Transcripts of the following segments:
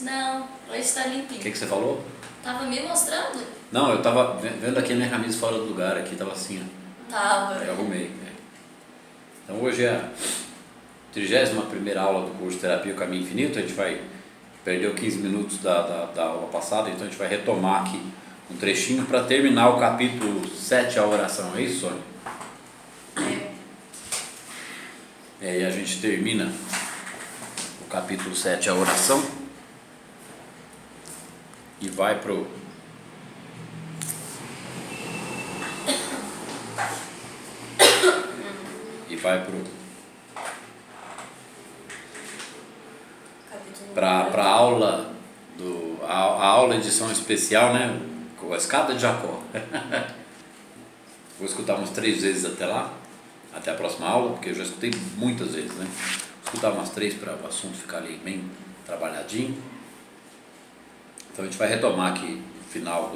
Não, hoje está O limpinho. que você falou? Tava me mostrando? Não, eu tava vendo aqui a minha camisa fora do lugar, aqui tava assim, ó. Tava. Eu arrumei. Então hoje é a 31ª aula do curso Terapia o Caminho Infinito. A gente vai perder 15 minutos da aula passada, então a gente vai retomar aqui um trechinho para terminar o capítulo 7, a oração. É isso, Sônia? E a gente termina o capítulo 7, a oração, e vai pro para a aula a aula edição especial, né, com a escada de Jacó. Vou escutar umas 3 vezes até lá, até a próxima aula, porque eu já escutei muitas vezes, né? Vou escutar umas 3 para o assunto ficar ali bem trabalhadinho. Então a gente vai retomar aqui no final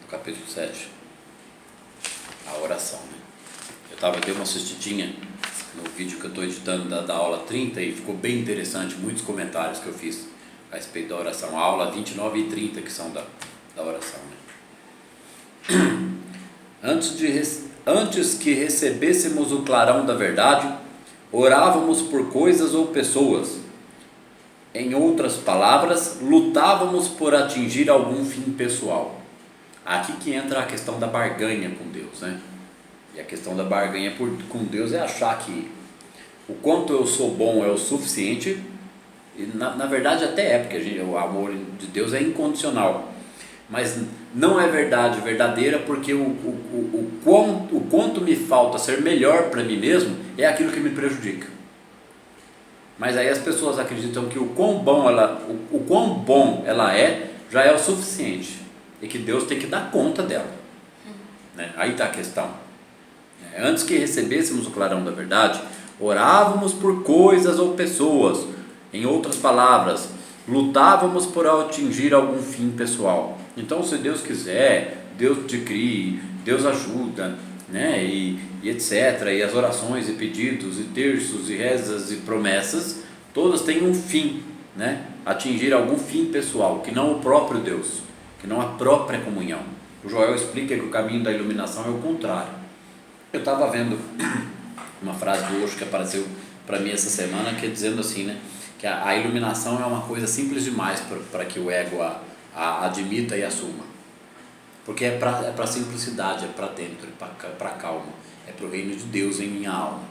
do capítulo 7, a oração, né? Eu dei uma assistidinha no vídeo que eu estou editando da aula 30 e ficou bem interessante, muitos comentários que eu fiz a respeito da oração, a aula 29 e 30 que são da oração, né? Antes que recebêssemos o clarão da verdade, orávamos por coisas ou pessoas. Em outras palavras, lutávamos por atingir algum fim pessoal. Aqui que entra a questão da barganha com Deus, né? E a questão da barganha com Deus é achar que o quanto eu sou bom é o suficiente, e na verdade até é, porque o amor de Deus é incondicional, mas não é verdade verdadeira, porque o quanto me falta ser melhor para mim mesmo é aquilo que me prejudica. Mas aí as pessoas acreditam que o quão bom ela é já é o suficiente, e que Deus tem que dar conta dela, né? Aí está a questão. Antes que recebêssemos o clarão da verdade, orávamos por coisas ou pessoas. Em outras palavras, lutávamos por atingir algum fim pessoal. Então, se Deus quiser, Deus te crie, Deus ajuda, né? E etc. E as orações e pedidos e terços e rezas e promessas, todas têm um fim, né? Atingir algum fim pessoal, que não o próprio Deus, que não a própria comunhão. O Joel explica que o caminho da iluminação é o contrário. Eu estava vendo uma frase do Osho que apareceu para mim essa semana, que é dizendo assim, né, que a iluminação é uma coisa simples demais para que o ego a admita e assuma, porque é para a simplicidade, é para dentro, é para a calma, é para o reino de Deus em minha alma.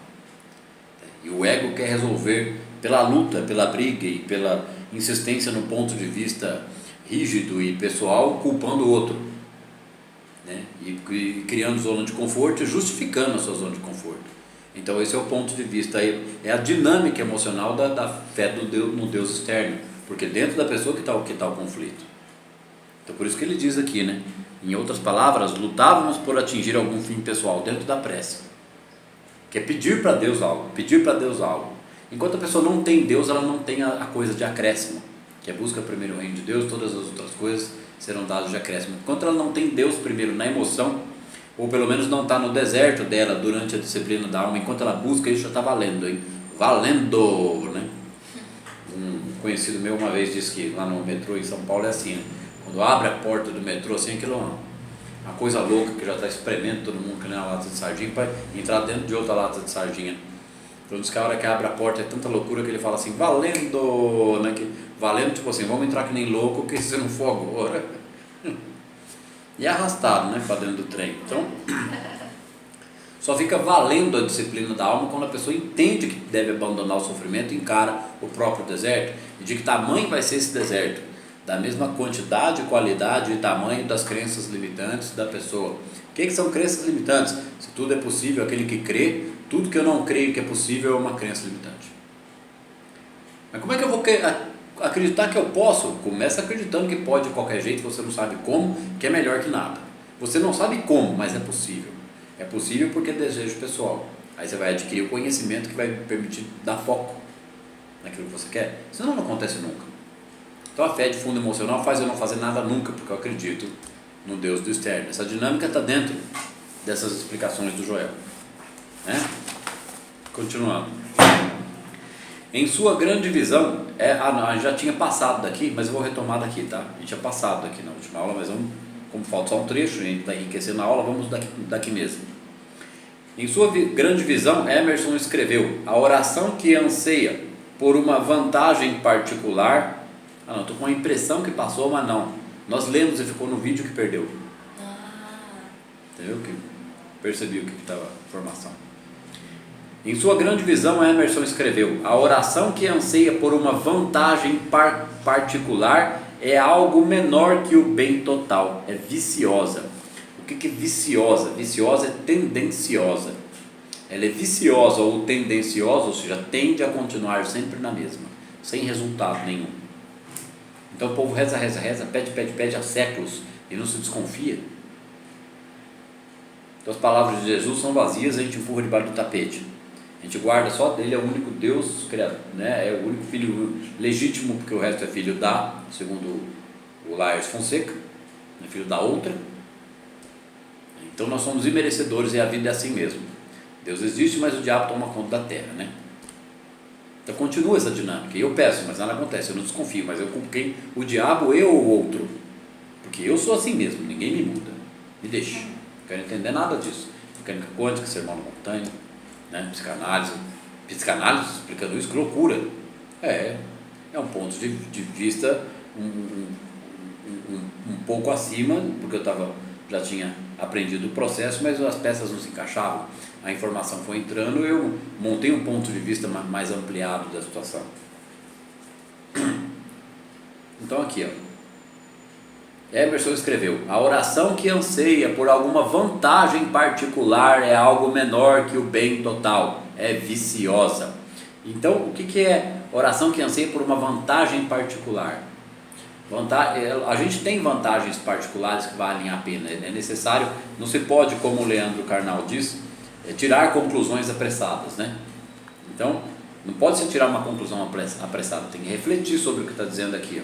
E o ego quer resolver pela luta, pela briga e pela insistência no ponto de vista rígido e pessoal, culpando o outro, né? E criando zona de conforto e justificando a sua zona de conforto. Então esse é o ponto de vista, é a dinâmica emocional da fé no Deus externo, porque dentro da pessoa que está o conflito. Então por isso que ele diz aqui, né? Em outras palavras, lutávamos por atingir algum fim pessoal dentro da prece, que é pedir para Deus algo. Enquanto a pessoa não tem Deus, ela não tem a coisa de acréscimo, que é busca primeiro o reino de Deus, todas as outras coisas serão dadas de acréscimo. Enquanto ela não tem Deus primeiro na emoção, ou pelo menos não está no deserto dela durante a disciplina da alma, enquanto ela busca, isso já está valendo, hein? Valendo, né? Um conhecido meu uma vez disse que lá no metrô em São Paulo é assim, né? Quando abre a porta do metrô, assim, aquilo é uma coisa louca, que já está espremendo todo mundo que nem uma lata de sardinha para entrar dentro de outra lata de sardinha. Então diz que a hora que abre a porta é tanta loucura que ele fala assim, valendo, né? Valendo, tipo assim, vamos entrar que nem louco, que se não for agora. E é arrastado, né, para dentro do trem. Então, só fica valendo a disciplina da alma quando a pessoa entende que deve abandonar o sofrimento, encara o próprio deserto, e de que tamanho vai ser esse deserto, da mesma quantidade, qualidade e tamanho das crenças limitantes da pessoa. O que são crenças limitantes? Se tudo é possível, aquele que crê, tudo que eu não creio que é possível é uma crença limitante. Mas como é que eu vou acreditar que eu posso? Começa acreditando que pode de qualquer jeito, você não sabe como, que é melhor que nada. Você não sabe como, mas é possível. É possível porque é desejo pessoal. Aí você vai adquirir o conhecimento que vai permitir dar foco naquilo que você quer. Senão não acontece nunca. Então a fé de fundo emocional faz eu não fazer nada nunca, porque eu acredito no Deus do externo. Essa dinâmica está dentro dessas explicações do Joel, né? Continuando. Em sua grande visão, não, a gente já tinha passado daqui, mas eu vou retomar daqui, tá? A gente tinha passado daqui na última aula, mas como falta só um trecho, a gente está enriquecendo a aula, vamos daqui mesmo. Em sua grande visão, Emerson escreveu: a oração que anseia por uma vantagem particular. Ah, não, estou com a impressão que passou, mas não. Nós lemos e ficou no vídeo que perdeu. Entendeu? Percebi o que estava a formação. Em sua grande visão, Emerson escreveu: a oração que anseia por uma vantagem particular é algo menor que o bem total, é viciosa. O que é viciosa? Viciosa é tendenciosa. Ela é viciosa ou tendenciosa, ou seja, tende a continuar sempre na mesma, sem resultado nenhum. Então o povo reza, pede há séculos e não se desconfia. Então as palavras de Jesus são vazias, a gente empurra debaixo do tapete. A gente guarda só dele, é o único Deus criado, né? É o único filho legítimo, porque o resto é filho segundo o Laércio Fonseca, é filho da outra. Então nós somos imerecedores e a vida é assim mesmo. Deus existe, mas o diabo toma conta da terra, né? Então continua essa dinâmica. E eu peço, mas nada acontece, eu não desconfio, mas eu culpo quem? O diabo, eu ou o outro? Porque eu sou assim mesmo, ninguém me muda. Me deixa. Não quero entender nada disso. Mecânica quântica, sermão na montanha, né? Psicanálise explicando isso, que loucura. É um ponto de vista um pouco acima, porque eu já tinha aprendido o processo, mas as peças não se encaixavam, a informação foi entrando, eu montei um ponto de vista mais ampliado da situação. Então aqui, Emerson escreveu: a oração que anseia por alguma vantagem particular é algo menor que o bem total, é viciosa. Então o que é oração que anseia por uma vantagem particular? A gente tem vantagens particulares que valem a pena, é necessário, não se pode, como o Leandro Carnal diz, tirar conclusões apressadas, né? Então, não pode se tirar uma conclusão apressada, tem que refletir sobre o que está dizendo aqui.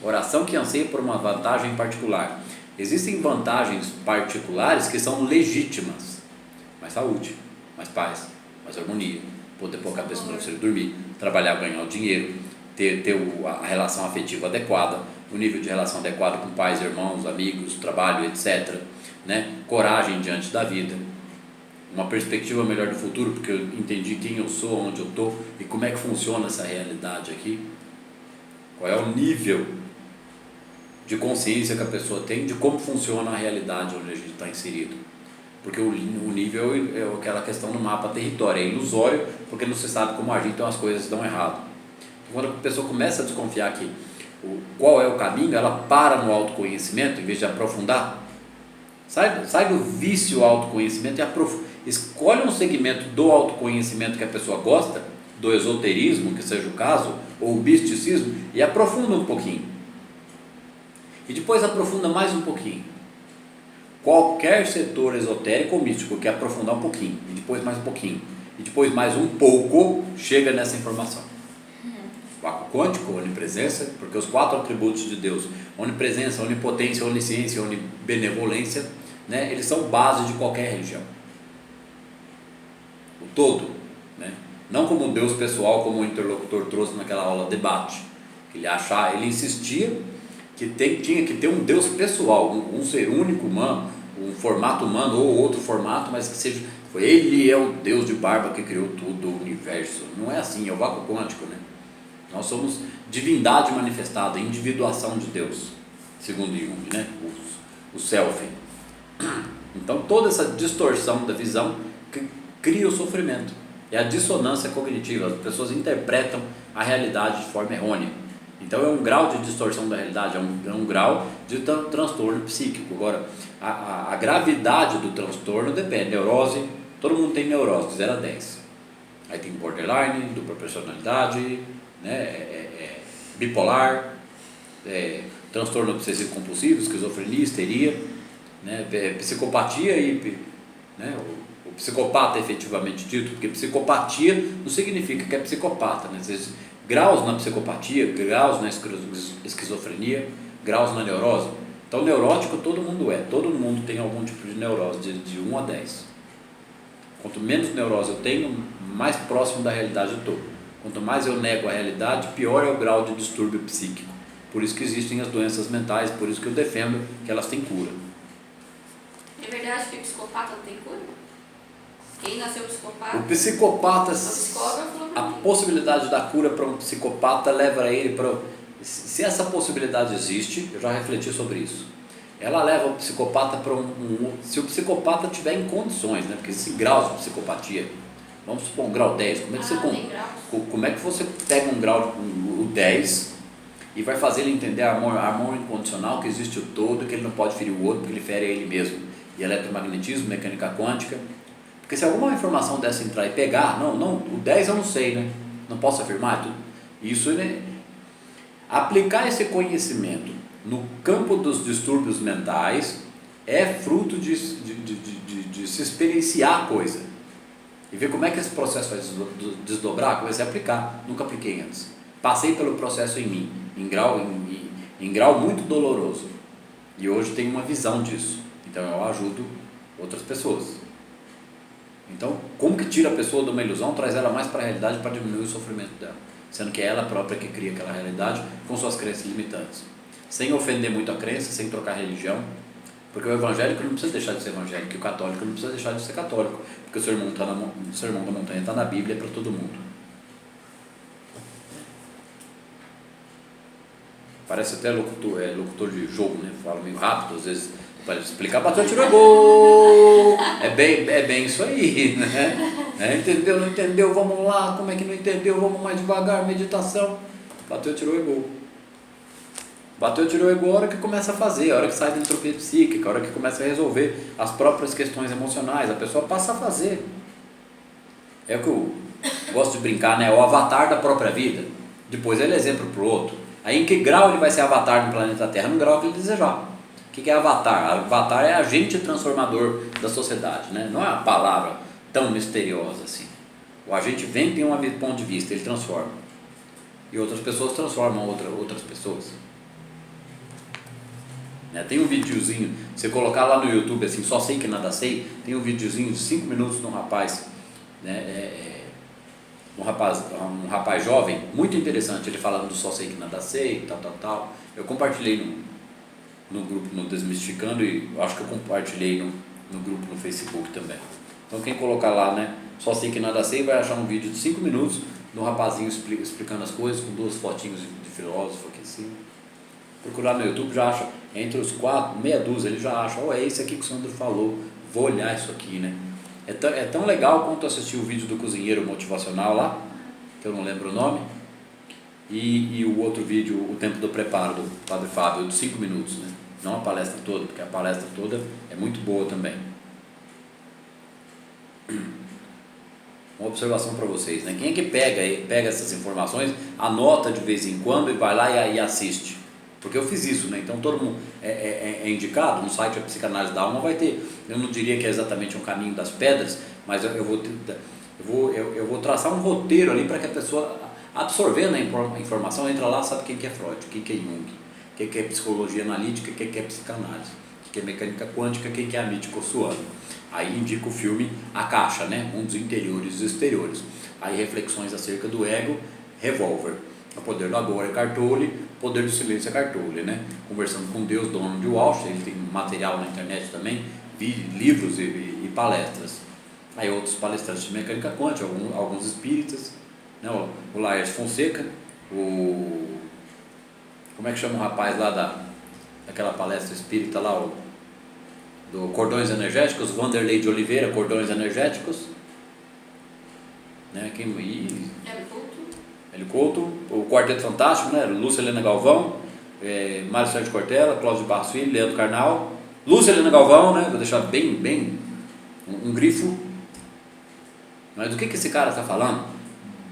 Oração que anseia por uma vantagem particular. Existem vantagens particulares que são legítimas, mais saúde, mais paz, mais harmonia, poder pôr a cabeça no travesseiro e dormir, trabalhar, ganhar o dinheiro, ter a relação afetiva adequada, o nível de relação adequado com pais, irmãos, amigos, trabalho, etc., né? Coragem diante da vida, uma perspectiva melhor do futuro, porque eu entendi quem eu sou, onde eu estou e como é que funciona essa realidade aqui, qual é o nível de consciência que a pessoa tem de como funciona a realidade onde a gente está inserido, porque o nível é aquela questão do mapa território, é ilusório, porque não se sabe como agir, então as coisas dão errado. Quando a pessoa começa a desconfiar que qual é o caminho, ela para no autoconhecimento em vez de aprofundar. Sai do vício ao autoconhecimento e escolhe um segmento do autoconhecimento que a pessoa gosta, do esoterismo, que seja o caso, ou o misticismo, e aprofunda um pouquinho. E depois aprofunda mais um pouquinho. Qualquer setor esotérico ou místico que aprofundar um pouquinho, e depois mais um pouquinho, e depois mais um pouco, chega nessa informação. Vácuo quântico, onipresença, porque os 4 atributos de Deus, onipresença, onipotência, onisciência, onibenevolência, né, eles são base de qualquer religião. O todo, né, não como um Deus pessoal, como o interlocutor trouxe naquela aula debate. Ele insistia que tinha que ter um Deus pessoal, um ser único humano, um formato humano ou outro formato, mas que seja, ele é o Deus de barba que criou tudo, o universo. Não é assim, é o vácuo quântico, né? Nós somos divindade manifestada, individuação de Deus, segundo Jung, né? O self. Então toda essa distorção da visão cria o sofrimento, é a dissonância cognitiva, as pessoas interpretam a realidade de forma errônea. Então é um grau de distorção da realidade, é um grau de transtorno psíquico. Agora, a gravidade do transtorno depende. Neurose, todo mundo tem neurose, de 0 a 10. Aí tem borderline, dupla personalidade, né, bipolar, transtorno obsessivo compulsivo, esquizofrenia, histeria, né, psicopatia né, o psicopata efetivamente dito, porque psicopatia não significa que é psicopata, né? Às vezes, graus na psicopatia, graus na esquizofrenia, graus na neurose. Então neurótico todo mundo tem algum tipo de neurose, de 1 a 10. Quanto menos neurose eu tenho, mais próximo da realidade eu estou. Quanto mais eu nego a realidade, pior é o grau de distúrbio psíquico. Por isso que existem as doenças mentais, por isso que eu defendo que elas têm cura. É verdade que o psicopata não tem cura? Quem nasceu psicopata? O psicopata, O psicólogo falou pra a mim. possibilidade da cura para um psicopata leva ele para... Se essa possibilidade existe, eu já refleti sobre isso. Ela leva o psicopata para se o psicopata tiver em condições, né? Porque existem graus de psicopatia. Vamos supor um grau 10. Como é que, Tem graus. como é que você pega um grau, o 10, e vai fazer ele entender amor incondicional, que existe o todo, que ele não pode ferir o outro, porque ele fere a ele mesmo. E eletromagnetismo, mecânica quântica. Porque se alguma informação dessa entrar e pegar, o 10 eu não sei, né? Não posso afirmar tudo. Isso, né? Aplicar esse conhecimento no campo dos distúrbios mentais é fruto de se experienciar a coisa e ver como é que esse processo vai desdobrar. Comecei a aplicar, nunca apliquei antes, passei pelo processo em mim, em grau muito doloroso, e hoje tenho uma visão disso, então eu ajudo outras pessoas. Então, como que tira a pessoa de uma ilusão, traz ela mais para a realidade para diminuir o sofrimento dela, sendo que é ela própria que cria aquela realidade com suas crenças limitantes, sem ofender muito a crença, sem trocar religião, porque o evangélico não precisa deixar de ser evangélico, e o católico não precisa deixar de ser católico, porque o sermão da montanha está na Bíblia, é para todo mundo. Parece até locutor de jogo, né? Fala meio rápido, às vezes, para explicar, bateu, tirou gol. É bem isso aí, né? Entendeu, não entendeu, vamos lá. Como é que não entendeu, vamos mais devagar, meditação. Bateu, tirou e gol. Bateu, tirou e gol a hora que começa a fazer, a hora que sai da entropia psíquica, a hora que começa a resolver as próprias questões emocionais, a pessoa passa a fazer. É o que eu gosto de brincar, né? O avatar da própria vida. Depois ele é exemplo para o outro. Aí em que grau ele vai ser avatar no planeta Terra? No grau que ele desejar. O que é avatar? Avatar é agente transformador da sociedade, né? Não é uma palavra tão misteriosa assim. O agente vem, tem um ponto de vista, ele transforma. E outras pessoas transformam outras pessoas. Tem um videozinho, você colocar lá no YouTube assim, só sei que nada sei, tem um videozinho de 5 minutos de um rapaz, né? Um rapaz jovem, muito interessante, ele falando do só sei que nada sei, tal. Eu compartilhei no grupo no Desmistificando, e eu acho que eu compartilhei no grupo no Facebook também. Então quem colocar lá, né, só sei que nada sei, vai achar um vídeo de 5 minutos de um rapazinho explicando as coisas, com 2 fotinhos de filósofo aqui assim. Procurar no YouTube, já acha, entre os 4, meia dúzia, ele já acha, é esse aqui que o Sandro falou, vou olhar isso aqui, né? É tão legal quanto assistir o vídeo do cozinheiro motivacional lá, que eu não lembro o nome, e o outro vídeo, o tempo do preparo, do Padre Fábio, de 5 minutos, né? Não a palestra toda, porque a palestra toda é muito boa também. Uma observação para vocês, né? Quem é que pega essas informações, anota de vez em quando e vai lá e assiste? Porque eu fiz isso, né? Então todo mundo é indicado, no site da Psicanálise da Alma vai ter, eu não diria que é exatamente um caminho das pedras, mas eu vou traçar um roteiro ali para que a pessoa, absorvendo a informação, entra lá, sabe quem que é Freud, quem que é Jung, quem que é psicologia analítica, quem que é psicanálise, quem que é mecânica quântica, quem que é a mítico suano. Aí indica o filme A Caixa, né? Mundos interiores e exteriores. Aí reflexões acerca do ego, Revolver. O Poder do Agora é Cartoli, O Poder do Silêncio é Cartoli, né? Conversando com Deus, dono de Walsh, ele tem material na internet também, livros e palestras. Aí outros palestrantes de mecânica quântica, alguns espíritas, né? O Laércio Fonseca, como é que chama o rapaz lá daquela palestra espírita lá, do Cordões Energéticos, Vanderlei de Oliveira, Cordões Energéticos, né? Hélio Couto, o Quarteto Fantástico, né? Lúcia Helena Galvão, Mário Sérgio Cortella, Cláudio Barros Filho, Leandro Carnal, Lúcia Helena Galvão, né? Vou deixar bem um grifo. Mas do que esse cara está falando?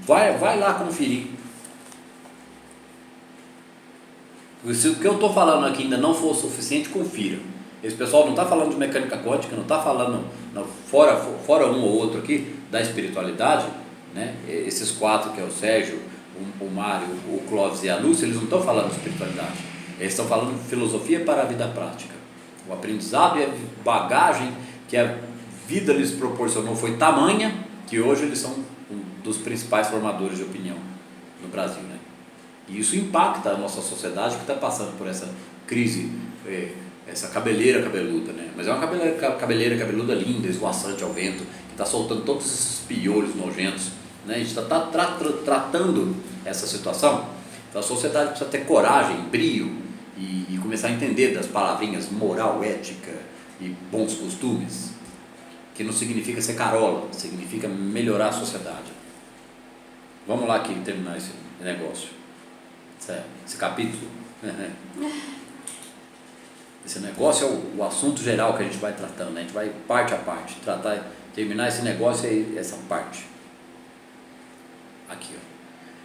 Vai lá conferir. Se o que eu estou falando aqui ainda não for o suficiente, confira. Esse pessoal não está falando de mecânica quântica, não está falando, fora um ou outro aqui, da espiritualidade, né? Esses 4 que é o Sérgio, o Mário, o Clóvis e a Lúcia, eles não estão falando de espiritualidade, eles estão falando de filosofia para a vida prática. O aprendizado e a bagagem que a vida lhes proporcionou foi tamanha que hoje eles são um dos principais formadores de opinião no Brasil, né? E isso impacta a nossa sociedade que está passando por essa crise, essa cabeleira cabeluda, né? Mas é uma cabeleira cabeluda linda, esvoaçante ao vento, que está soltando todos esses piolhos nojentos, né? A gente está tratando essa situação. Então a sociedade precisa ter coragem, brio e começar a entender das palavrinhas moral, ética e bons costumes, que não significa ser carola, significa melhorar a sociedade. Vamos lá aqui terminar esse negócio, esse capítulo. Esse negócio é o assunto geral que a gente vai tratando, né? A gente vai parte a parte, terminar esse negócio e essa parte. Aqui, ó.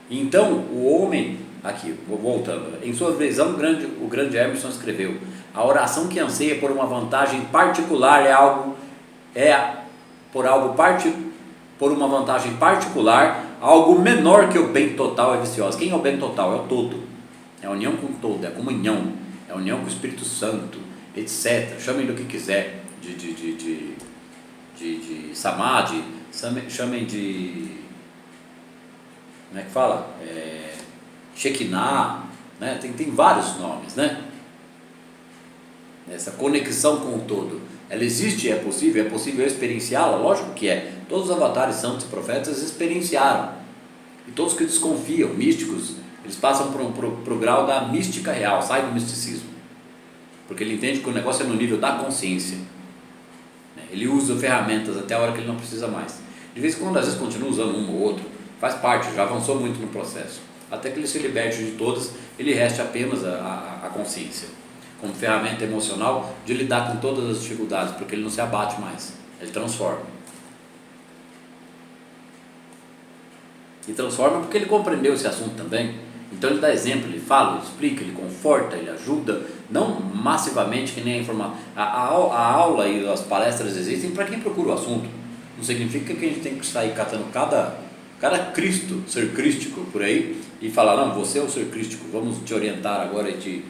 Então, o homem, aqui, voltando, em sua visão, o grande Emerson escreveu: a oração que anseia por uma vantagem particular por uma vantagem particular, algo menor que o bem total é viciosa. Quem é o bem total? É o todo, é a união com o todo, é a comunhão, é a união com o Espírito Santo, etc. Chamem do que quiser, de samadhi, chamem de, como é que fala? Shekinah, né? Tem vários nomes, né? Essa conexão com o todo, ela existe, é possível experienciá-la? Lógico que é. Todos os avatares, santos e profetas experienciaram. E todos que desconfiam, místicos, eles passam pro grau da mística real, sai do misticismo. Porque ele entende que o negócio é no nível da consciência. Ele usa ferramentas até a hora que ele não precisa mais. De vez em quando, às vezes, continua usando um ou outro, faz parte, já avançou muito no processo. Até que ele se liberte de todas, ele reste apenas a consciência, como ferramenta emocional de lidar com todas as dificuldades, porque ele não se abate mais, ele transforma. E transforma porque ele compreendeu esse assunto também. Então ele dá exemplo, ele fala, ele explica, ele conforta, ele ajuda, não massivamente que nem a informação. A aula e as palestras existem para quem procura o assunto. Não significa que a gente tem que sair catando cada Cristo, ser crístico por aí, e falar, não, você é o ser crístico, vamos te orientar agora e te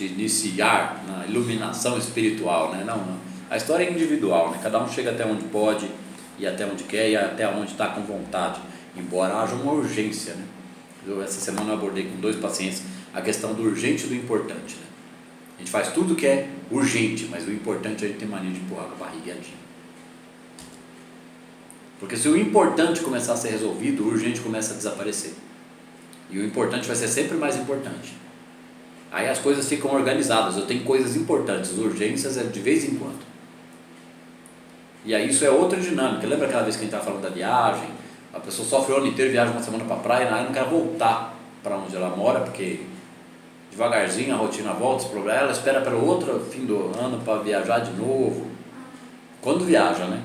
iniciar na iluminação espiritual, né? Não. A história é individual, né? Cada um chega até onde pode, e até onde quer, e até onde está com vontade, embora haja uma urgência, né? Essa semana eu abordei com 2 pacientes a questão do urgente e do importante, né? A gente faz tudo que é urgente, mas o importante a gente tem mania de empurrar com a barriga adiante. Porque se o importante começar a ser resolvido, o urgente começa a desaparecer. E o importante vai ser sempre mais importante. Aí as coisas ficam organizadas. Eu tenho coisas importantes, urgências é de vez em quando. E aí isso é outra dinâmica. Lembra aquela vez que a gente estava falando da viagem? A pessoa sofre o ano inteiro, viaja uma semana para a praia, e não quer voltar para onde ela mora, porque devagarzinho a rotina volta, esse problema, ela espera para o outro fim do ano para viajar de novo. Quando viaja, né?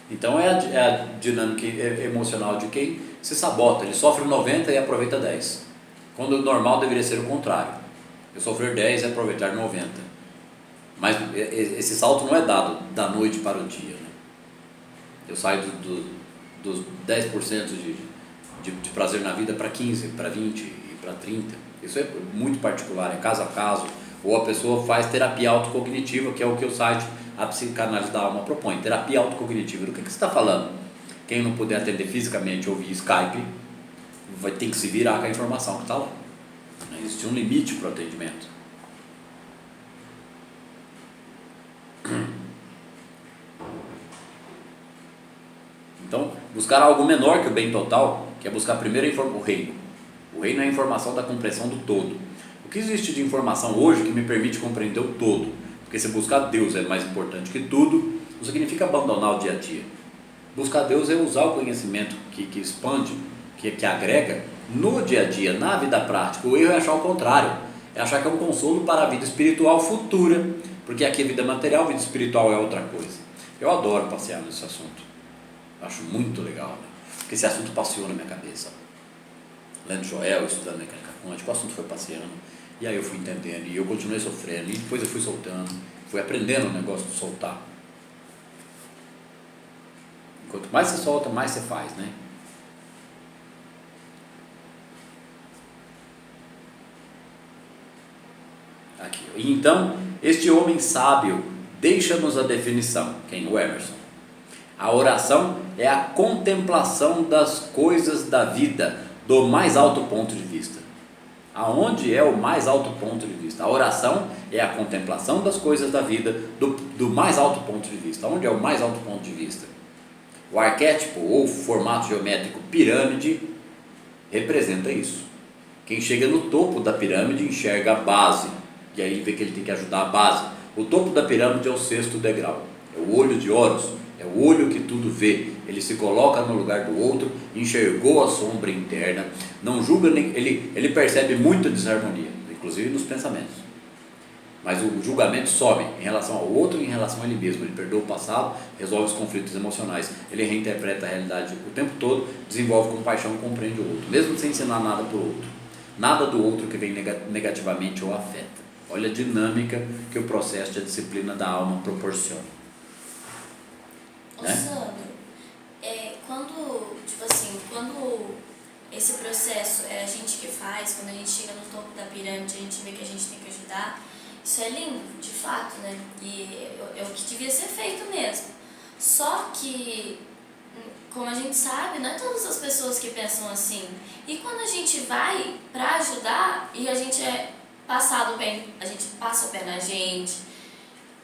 Então é a dinâmica emocional de quem se sabota. Ele sofre 90 e aproveita 10. Quando o normal deveria ser o contrário. Eu sofrer 10 e aproveitar 90. Mas esse salto não é dado da noite para o dia, né? Eu saio dos 10% de prazer na vida para 15, para 20 e para 30. Isso é muito particular, é caso a caso. Ou a pessoa faz terapia autocognitiva, que é o que o site A Psicanálise da Alma propõe. Terapia autocognitiva. Do que você está falando? Quem não puder atender fisicamente ou via Skype, vai ter que se virar com a informação que está lá. Existe um limite para o atendimento. Então, buscar algo menor que o bem total, que é buscar primeiro o reino. O reino é a informação da compreensão do todo. O que existe de informação hoje que me permite compreender o todo? Porque se buscar Deus é mais importante que tudo, não significa abandonar o dia a dia. Buscar Deus é usar o conhecimento que expande, que agrega no dia a dia, na vida prática. O erro é achar o contrário, é achar que é um consolo para a vida espiritual futura, porque aqui é vida material, vida espiritual é outra coisa. Eu adoro passear nesse assunto, acho muito legal, né? Porque esse assunto passeou na minha cabeça. Lendo Joel, estudando mecânica quântica, o assunto foi passeando, e aí eu fui entendendo, e eu continuei sofrendo, e depois eu fui soltando, fui aprendendo o negócio de soltar. Quanto mais você solta, mais você faz, né? Aqui. E então, este homem sábio deixa-nos a definição. Quem? O Emerson. A oração é a contemplação das coisas da vida do mais alto ponto de vista. Aonde é o mais alto ponto de vista? A oração é a contemplação das coisas da vida do mais alto ponto de vista. Onde é o mais alto ponto de vista? O arquétipo ou formato geométrico pirâmide representa isso. Quem chega no topo da pirâmide enxerga a base, e aí vê que ele tem que ajudar a base. O topo da pirâmide é o 6º degrau, é o olho de Horus, é o olho que tudo vê. Ele se coloca no lugar do outro, enxergou a sombra interna, não julga, ele percebe muita desarmonia, inclusive nos pensamentos. Mas o julgamento sobe em relação ao outro e em relação a ele mesmo. Ele perdoa o passado, resolve os conflitos emocionais, ele reinterpreta a realidade o tempo todo, desenvolve compaixão e compreende o outro, mesmo sem ensinar nada para o outro. Nada do outro que vem negativamente o afeta. Olha a dinâmica que o processo de disciplina da alma proporciona. Ô, Sandro, quando esse processo é a gente que faz, quando a gente chega no topo da pirâmide, a gente vê que a gente tem que ajudar, isso é lindo, de fato, né? E é o que devia ser feito mesmo. Só que, como a gente sabe, não é todas as pessoas que pensam assim. E quando a gente vai pra ajudar e a gente é passado bem, a gente passa o pé na gente,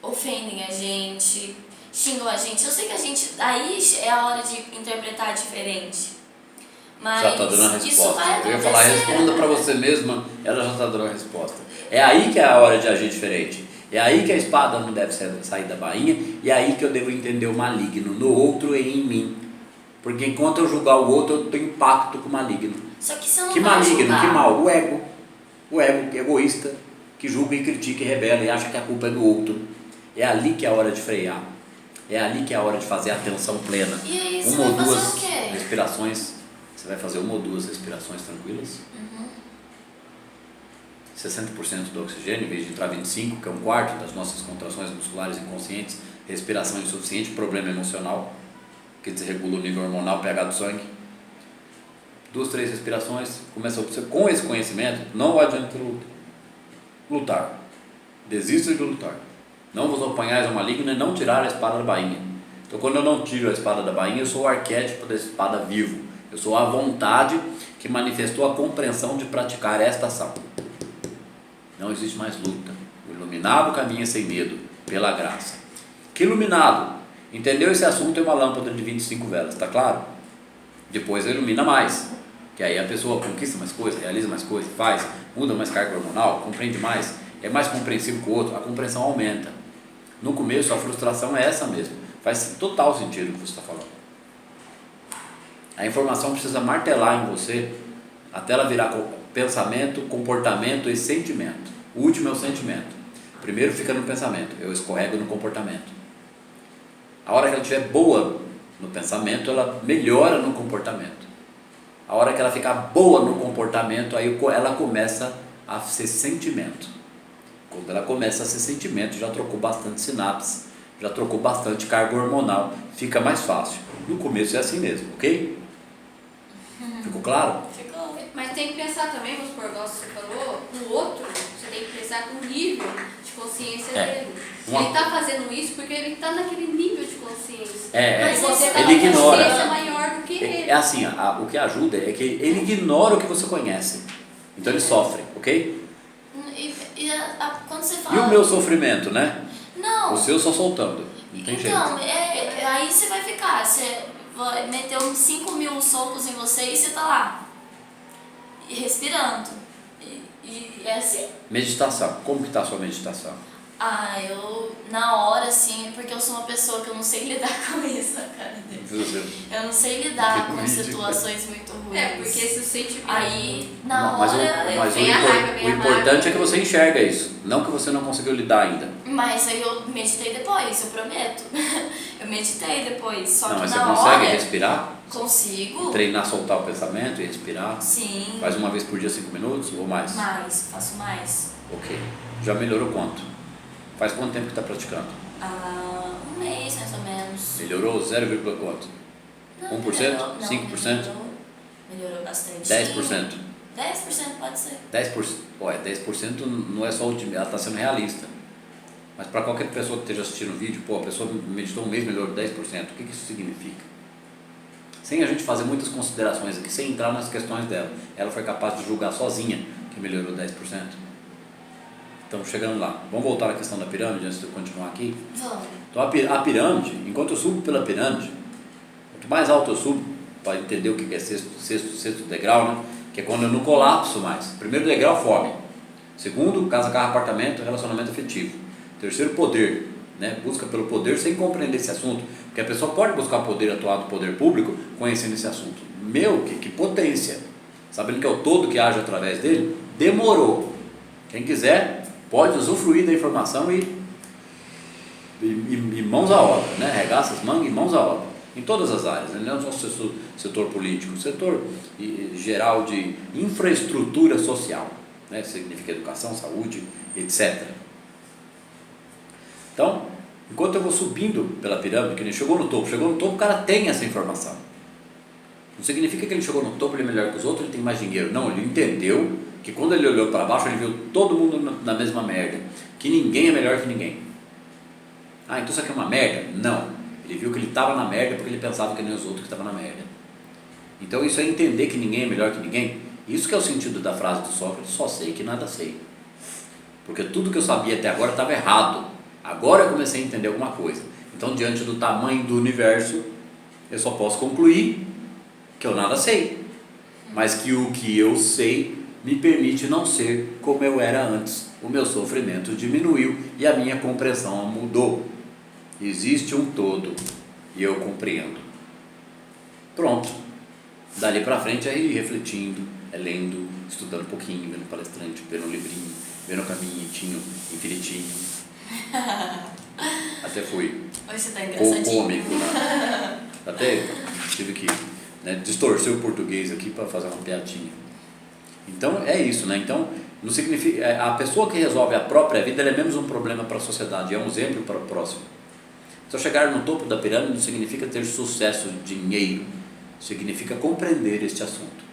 ofendem a gente, xingam a gente. Eu sei que a gente, aí é a hora de interpretar diferente. Mas já está dando a resposta. Isso vai acontecer. Eu ia falar, responda para você mesma, ela já está dando a resposta. É aí que é a hora de agir diferente. É aí que a espada não deve sair da bainha, e é aí que eu devo entender o maligno no outro e em mim. Porque enquanto eu julgar o outro, eu tenho impacto com o maligno. Só que você não que vai maligno, julgar. que mal? O ego. O ego egoísta, que julga e critica e rebela e acha que a culpa é do outro. É ali que é a hora de frear. É ali que é a hora de fazer a atenção plena. E aí, você Uma ou vai fazer duas o quê? respirações. Você vai fazer uma ou duas respirações tranquilas. 60% do oxigênio, em vez de entrar 25%, que é 1/4 das nossas contrações musculares inconscientes, respiração insuficiente, problema emocional, que desregula o nível hormonal, pH do sangue. 2, 3 respirações, começa a observar. Com esse conhecimento, não adianta lutar. Desista de lutar. Não vos oponhais ao maligno e não tirar a espada da bainha. Então, quando eu não tiro a espada da bainha, eu sou o arquétipo da espada vivo. Eu sou a vontade que manifestou a compreensão de praticar esta ação. Não existe mais luta. O iluminado caminha sem medo, pela graça. Que iluminado? Entendeu esse assunto? É uma lâmpada de 25 velas, está claro? Depois ilumina mais, que aí a pessoa conquista mais coisas, realiza mais coisas, faz, muda mais carga hormonal, compreende mais, é mais compreensivo que o outro, a compreensão aumenta. No começo a frustração é essa mesmo, faz total sentido o que você está falando. A informação precisa martelar em você até ela virar pensamento, comportamento e sentimento. O último é o sentimento. Primeiro fica no pensamento, eu escorrego no comportamento. A hora que ela estiver boa no pensamento, ela melhora no comportamento. A hora que ela ficar boa no comportamento, aí ela começa a ser sentimento. Quando ela começa a ser sentimento, já trocou bastante sinapse, já trocou bastante carga hormonal, fica mais fácil. No começo é assim mesmo, ok? Ficou claro? Ficou. Mas tem que pensar também, vamos supor, igual você falou, no outro, você tem que pensar com o nível de consciência dele. Ele está fazendo isso porque ele está naquele nível de consciência. Mas você está ele com ignora. consciência maior do que ele. É assim, o que ajuda é que ele ignora o que você conhece. Então ele sofre, ok? Quando você fala... E o meu sofrimento, né? Não. O seu só soltando. Não tem jeito. Então, aí você vai ficar, você vai meter uns 5.000 socos em você e você tá lá, e respirando. E é assim. Meditação. Como que está a sua meditação? Eu, na hora, assim, porque eu sou uma pessoa que eu não sei lidar com isso, cara. Eu não sei lidar com situações muito ruins. É, porque esse sentimento... Aí, na Não, mas hora, mas vem a raiva, vem o a importante raiva. é que você enxerga isso, não que você não conseguiu lidar ainda. Mas aí eu meditei depois, eu prometo. Eu meditei depois, só Não, que mas você na consegue hora... respirar? Consigo. Treinar, soltar o pensamento e respirar? Sim. Faz uma vez por dia 5 minutos ou mais? Mais, faço mais. Ok. Já melhorou quanto? Faz quanto tempo que está praticando? Um mês, mais ou menos. Melhorou 0, quanto? Não, 1%? melhorou, não, 5%? Melhorou bastante. 10%? 10% pode ser. 10%? Olha, 10% não é só otimista, ela está sendo realista. Mas para qualquer pessoa que esteja assistindo o vídeo, a pessoa meditou um mês, melhorou 10%, o que isso significa? Sem a gente fazer muitas considerações aqui, sem entrar nas questões dela, ela foi capaz de julgar sozinha que melhorou 10%. Então, chegando lá, vamos voltar à questão da pirâmide antes de eu continuar aqui? Vamos. Então, a pirâmide, enquanto eu subo pela pirâmide, quanto mais alto eu subo, para entender o que é sexto degrau, né? Que é quando eu não colapso mais. Primeiro degrau, fome. Segundo, casa, carro, apartamento, relacionamento afetivo. Terceiro, poder, né? Busca pelo poder sem compreender esse assunto, porque a pessoa pode buscar poder, atuar do poder público conhecendo esse assunto. Que potência, sabendo que é o todo que age através dele. Demorou. Quem quiser pode usufruir da informação e mãos à obra, né? Arregaça as mangas e mãos à obra, em todas as áreas, né? Não só o setor político, o setor geral de infraestrutura social, né? Significa educação, saúde, etc. Então, enquanto eu vou subindo pela pirâmide, que ele chegou no topo, o cara tem essa informação. Não significa que ele chegou no topo, ele é melhor que os outros, ele tem mais dinheiro. Não, ele entendeu que quando ele olhou para baixo, ele viu todo mundo na mesma merda, que ninguém é melhor que ninguém. Ah, então isso aqui é uma merda? Não. Ele viu que ele estava na merda porque ele pensava que nem os outros que estavam na merda. Então isso é entender que ninguém é melhor que ninguém. Isso que é o sentido da frase do Sócrates: só sei que nada sei. Porque tudo que eu sabia até agora estava errado. Agora eu comecei a entender alguma coisa. Então, diante do tamanho do universo, eu só posso concluir que eu nada sei, mas que o que eu sei me permite não ser como eu era antes. O meu sofrimento diminuiu e a minha compreensão mudou. Existe um todo e eu compreendo. Pronto. Dali para frente é ir refletindo, é lendo, estudando um pouquinho, vendo palestrante, vendo um livrinho, vendo um caminhinho infinitinho. Até fui cômico, né? Até tive que, né, distorcer o português aqui para fazer uma piadinha. Então é isso, né? Então não significa, a pessoa que resolve a própria vida, ela é menos um problema para a sociedade, é um exemplo para o próximo. Então chegar no topo da pirâmide não significa ter sucesso, dinheiro, significa compreender este assunto.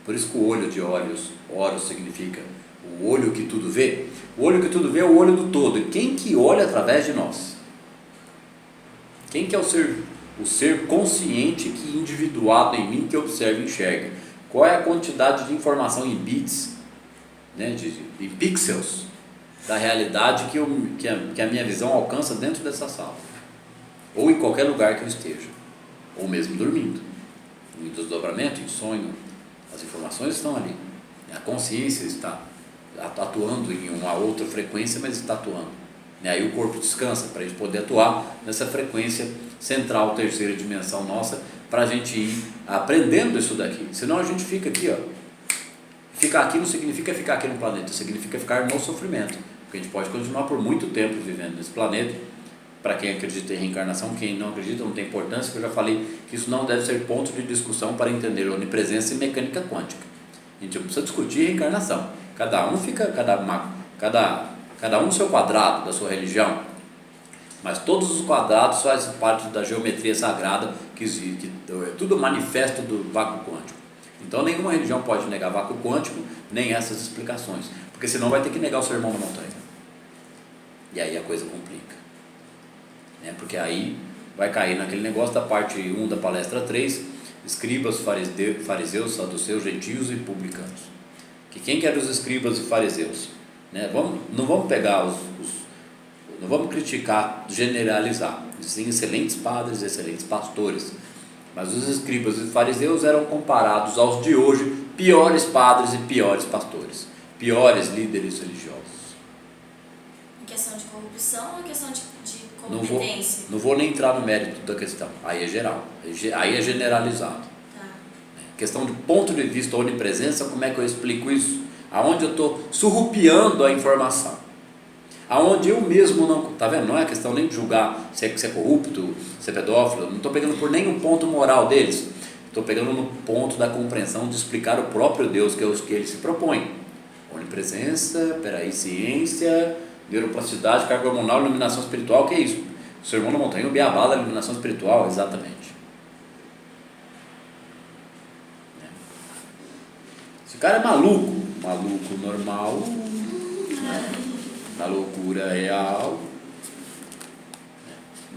Por isso que o olho de Horus significa o olho que tudo vê. O olho que tudo vê é o olho do todo. E quem que olha através de nós? Quem que é o ser consciente que individuado em mim que observa e enxerga? Qual é a quantidade de informação em bits, né, em pixels da realidade que a minha visão alcança dentro dessa sala? Ou em qualquer lugar que eu esteja. Ou mesmo dormindo. Em desdobramento, em sonho. As informações estão ali. A consciência está atuando em uma outra frequência, mas está atuando. E aí o corpo descansa para a gente poder atuar nessa frequência central, terceira dimensão nossa, para a gente ir aprendendo isso daqui. Senão a gente fica aqui, ó. Ficar aqui não significa ficar aqui no planeta, significa ficar no sofrimento. Porque a gente pode continuar por muito tempo vivendo nesse planeta. Para quem acredita em reencarnação, quem não acredita não tem importância, que eu já falei que isso não deve ser ponto de discussão para entender onipresença e mecânica quântica. A gente não precisa discutir reencarnação. Cada um no seu quadrado da sua religião, mas todos os quadrados fazem parte da geometria sagrada que existe, é tudo manifesto do vácuo quântico. Então nenhuma religião pode negar vácuo quântico, nem essas explicações, porque senão vai ter que negar o sermão da montanha. E aí a coisa complica, né? Porque aí vai cair naquele negócio da parte 1 da palestra 3, escribas, fariseus, saduceus, gentios e publicanos. Que quem que eram os escribas e fariseus? Né? Não vamos pegar não vamos criticar, generalizar. Existem excelentes padres, excelentes pastores, mas os escribas e fariseus eram comparados aos de hoje, piores padres e piores pastores, piores líderes religiosos. Em questão de corrupção ou em questão de competência? Não vou nem entrar no mérito da questão, aí é geral, aí é generalizado. Tá. Questão de ponto de vista onipresença, como é que eu explico isso? Aonde eu estou surrupiando a informação, aonde eu mesmo não, tá vendo? Não é questão nem de julgar se é corrupto, se é pedófilo, não estou pegando por nenhum ponto moral deles, estou pegando no ponto da compreensão de explicar o próprio Deus, que é o que ele se propõe. Onipresença, ciência, neuroplasticidade, carga hormonal, iluminação espiritual, o que é isso? O sermão da montanha, o beabá da iluminação espiritual, exatamente. Esse cara é maluco normal, né? Na loucura real,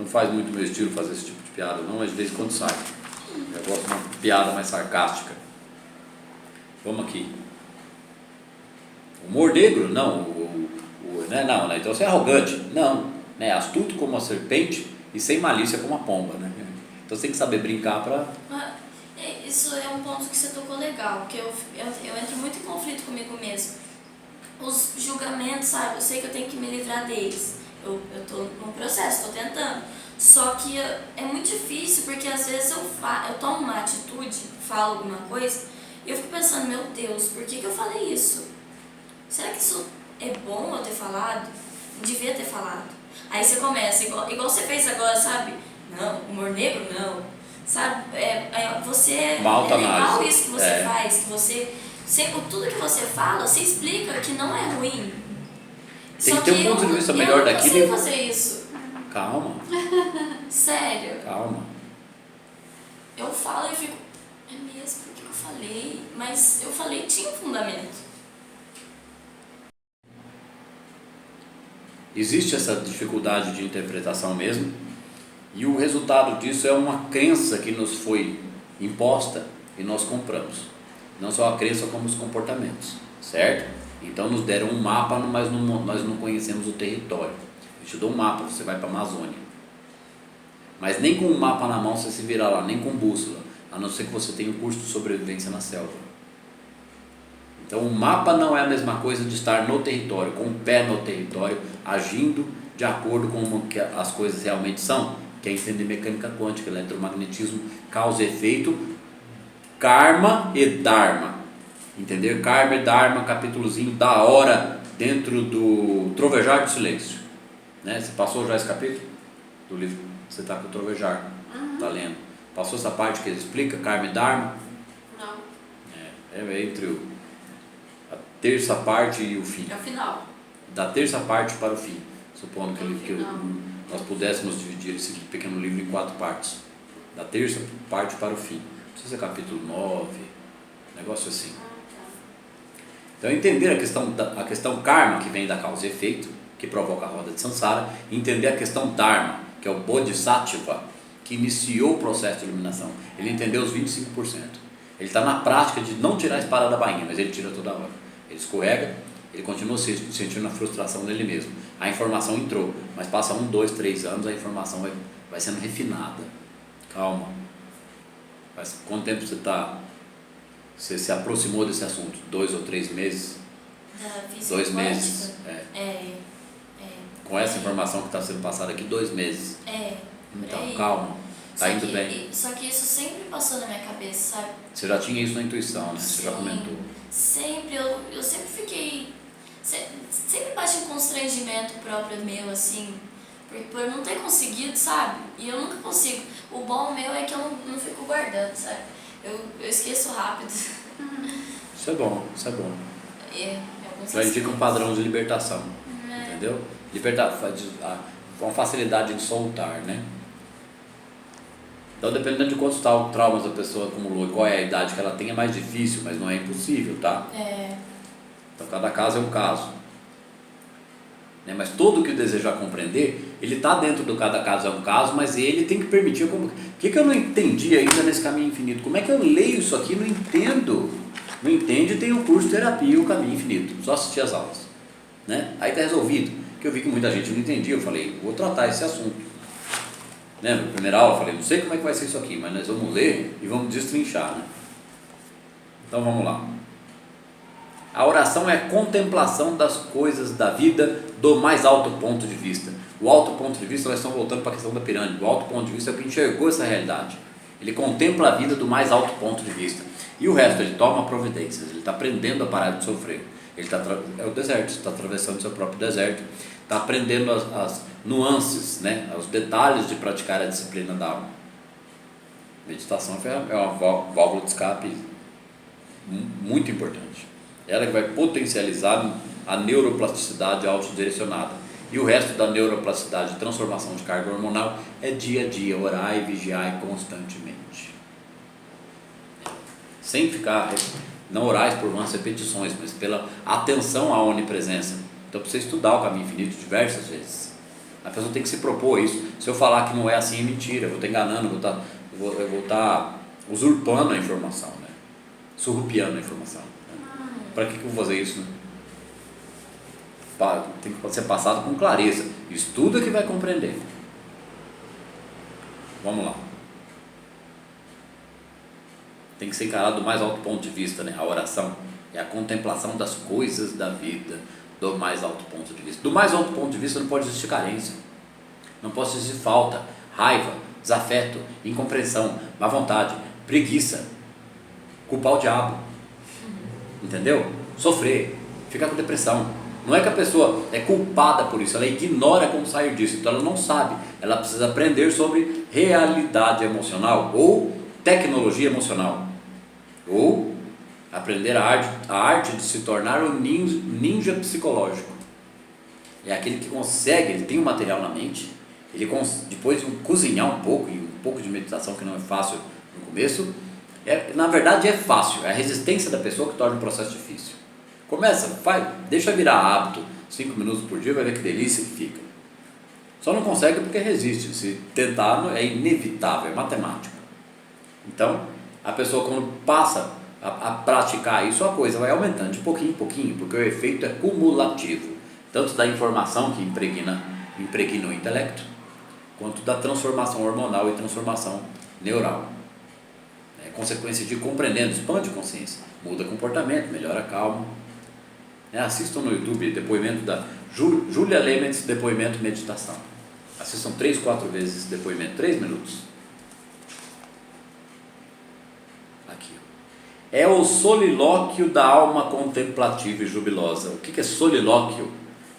Não faz muito meu estilo fazer esse tipo de piada, não, mas de vez em quando sai. Eu gosto de uma piada mais sarcástica. Vamos aqui. Humor negro? Não. Né? Não, né? Então você é arrogante? Não. Né? Astuto como a serpente e sem malícia como a pomba, né? Então você tem que saber brincar para... Isso é um ponto que você tocou legal, que eu entro muito em conflito comigo mesmo. Os julgamentos, sabe? Eu sei que eu tenho que me livrar deles. Eu tô no processo, tô tentando. Só que é muito difícil, porque às vezes eu tomo uma atitude, falo alguma coisa, e eu fico pensando, meu Deus, por que eu falei isso? Será que isso é bom eu ter falado? Não devia ter falado. Aí você começa, igual você fez agora, sabe? Não, humor negro não. Sabe? Você é legal isso que você faz, que você... tudo que você fala, você explica que não é ruim. Tem que ter um ponto de vista melhor daquilo. Eu não consigo fazer isso. Calma. Sério. Calma. Eu falo e fico, é mesmo, por que eu falei? Mas eu falei, tinha um fundamento. Existe essa dificuldade de interpretação mesmo, e o resultado disso é uma crença que nos foi imposta e nós compramos. Não só a crença, como os comportamentos, certo? Então nos deram um mapa, mas nós não conhecemos o território. Eu te dou um mapa, você vai para a Amazônia. Mas nem com um mapa na mão você se vira lá, nem com bússola, a não ser que você tenha um curso de sobrevivência na selva. Então o mapa não é a mesma coisa de estar no território, com o pé no território, agindo de acordo com o que as coisas realmente são, que é entender mecânica quântica, eletromagnetismo, causa e efeito, karma e dharma. Entender karma e dharma, capítulozinho da hora dentro do Trovejar do Silêncio. Né? Você passou já esse capítulo do livro? Você está com o Trovejar, está lendo. Passou essa parte que ele explica karma e dharma? Não. É entre a terça parte e o fim. É o final. Da terça parte para o fim. Supondo que nós pudéssemos dividir esse pequeno livro em 4 partes. Da terça parte para o fim. Não sei se é capítulo 9, negócio assim. Então entender a questão karma, que vem da causa e efeito, que provoca a roda de samsara, e entender a questão dharma, que é o bodhisattva, que iniciou o processo de iluminação. Ele entendeu os 25%. Ele está na prática de não tirar a espada da bainha, mas ele tira toda hora. Ele escorrega, ele continua sentindo a frustração dele mesmo. A informação entrou, mas passa 1, 2, 3 anos, a informação vai sendo refinada. Calma. Mas quanto tempo você se aproximou desse assunto? 2 ou 3 meses? 2 meses. Com essa informação que está sendo passada aqui, 2 meses. Então, calma. Está indo bem. Só que isso sempre passou na minha cabeça, sabe? Você já tinha isso na intuição, né? Você já comentou. Sempre. Eu sempre fiquei... Sempre bate um constrangimento próprio meu, assim, por não ter conseguido, sabe? E eu nunca consigo. O bom meu é que eu não fico guardando, sabe? Eu esqueço rápido. Isso é bom, isso é bom. Já indica um padrão de libertação, entendeu? Libertar, com facilidade de soltar, né? Então, dependendo de quantos traumas a pessoa acumulou e qual é a idade que ela tem, é mais difícil, mas não é impossível, tá? Então, cada caso é um caso. Né? Mas todo que desejar compreender, ele está dentro do cada caso é um caso, mas ele tem que permitir. O que eu não entendi ainda nesse caminho infinito? Como é que eu leio isso aqui e não entendo? Não entende, tem o curso de terapia, o caminho infinito. Só assistir as aulas. Né? Aí está resolvido. Porque eu vi que muita gente não entendia. Eu falei, vou tratar esse assunto. Né? Na primeira aula eu falei, não sei como é que vai ser isso aqui, mas nós vamos ler e vamos destrinchar. Né? Então vamos lá. A oração é a contemplação das coisas da vida do mais alto ponto de vista. O alto ponto de vista, nós estamos voltando para a questão da pirâmide. O alto ponto de vista é o que enxergou essa realidade. Ele contempla a vida do mais alto ponto de vista. E o resto, ele toma providências, ele está aprendendo a parar de sofrer. É o deserto, você está atravessando o seu próprio deserto, está aprendendo as nuances, né? Os detalhes de praticar a disciplina da alma. Meditação é uma válvula de escape muito importante. Ela que vai potencializar a neuroplasticidade autodirecionada. E o resto da neuroplasticidade, transformação de carga hormonal, é dia a dia, orar e vigiar constantemente. Sem ficar, não orais por vãs repetições, mas pela atenção à onipresença. Então precisa estudar o caminho infinito diversas vezes. A pessoa tem que se propor isso. Se eu falar que não é assim, é mentira, eu vou estar enganando, eu vou estar usurpando a informação, né? Surrupiando a informação. Né? Para que eu vou fazer isso? Né? Tem que ser passado com clareza. Estuda que vai compreender. Vamos lá. Tem que ser encarado do mais alto ponto de vista, né? A oração é a contemplação das coisas da vida do mais alto ponto de vista. Do mais alto ponto de vista não pode existir carência, não pode existir falta, raiva, desafeto, incompreensão, má vontade, preguiça, culpar o diabo, entendeu? Sofrer, ficar com depressão. Não é que a pessoa é culpada por isso, ela ignora como sair disso, então ela não sabe, ela precisa aprender sobre realidade emocional ou tecnologia emocional, ou aprender a arte de se tornar um ninja psicológico. É aquele que consegue, ele tem o material na mente, ele depois de cozinhar um pouco, e um pouco de meditação que não é fácil no começo, na verdade é fácil, é a resistência da pessoa que torna o processo difícil. Começa, deixa virar hábito, 5 minutos por dia, vai ver que delícia que fica. Só não consegue porque resiste, se tentar é inevitável, é matemático. Então, a pessoa quando passa a praticar isso, a coisa vai aumentando de pouquinho em pouquinho, porque o efeito é cumulativo, tanto da informação que impregna o intelecto, quanto da transformação hormonal e transformação neural. É consequência de compreendendo, expande a consciência, muda comportamento, melhora a calma. Assistam no YouTube depoimento da Julia Lemens, depoimento meditação. Assistam 3, 4 vezes esse depoimento, 3 minutos. Aqui. É o solilóquio da alma contemplativa e jubilosa. O que é solilóquio?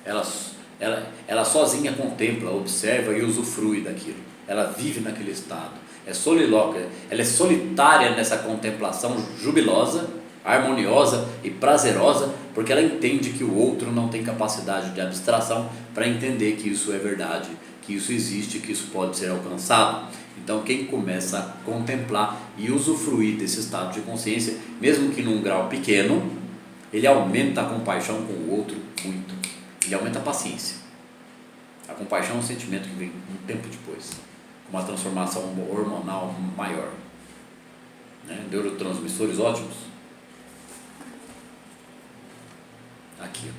Ela sozinha contempla, observa e usufrui daquilo. Ela vive naquele estado. É solilóquio. Ela é solitária nessa contemplação jubilosa, harmoniosa e prazerosa, porque ela entende que o outro não tem capacidade de abstração para entender que isso é verdade, que isso existe, que isso pode ser alcançado. Então quem começa a contemplar e usufruir desse estado de consciência, mesmo que num grau pequeno, ele aumenta a compaixão com o outro muito, ele aumenta a paciência. A compaixão é um sentimento que vem um tempo depois, com uma transformação hormonal maior, né? Neurotransmissores ótimos. Aqui.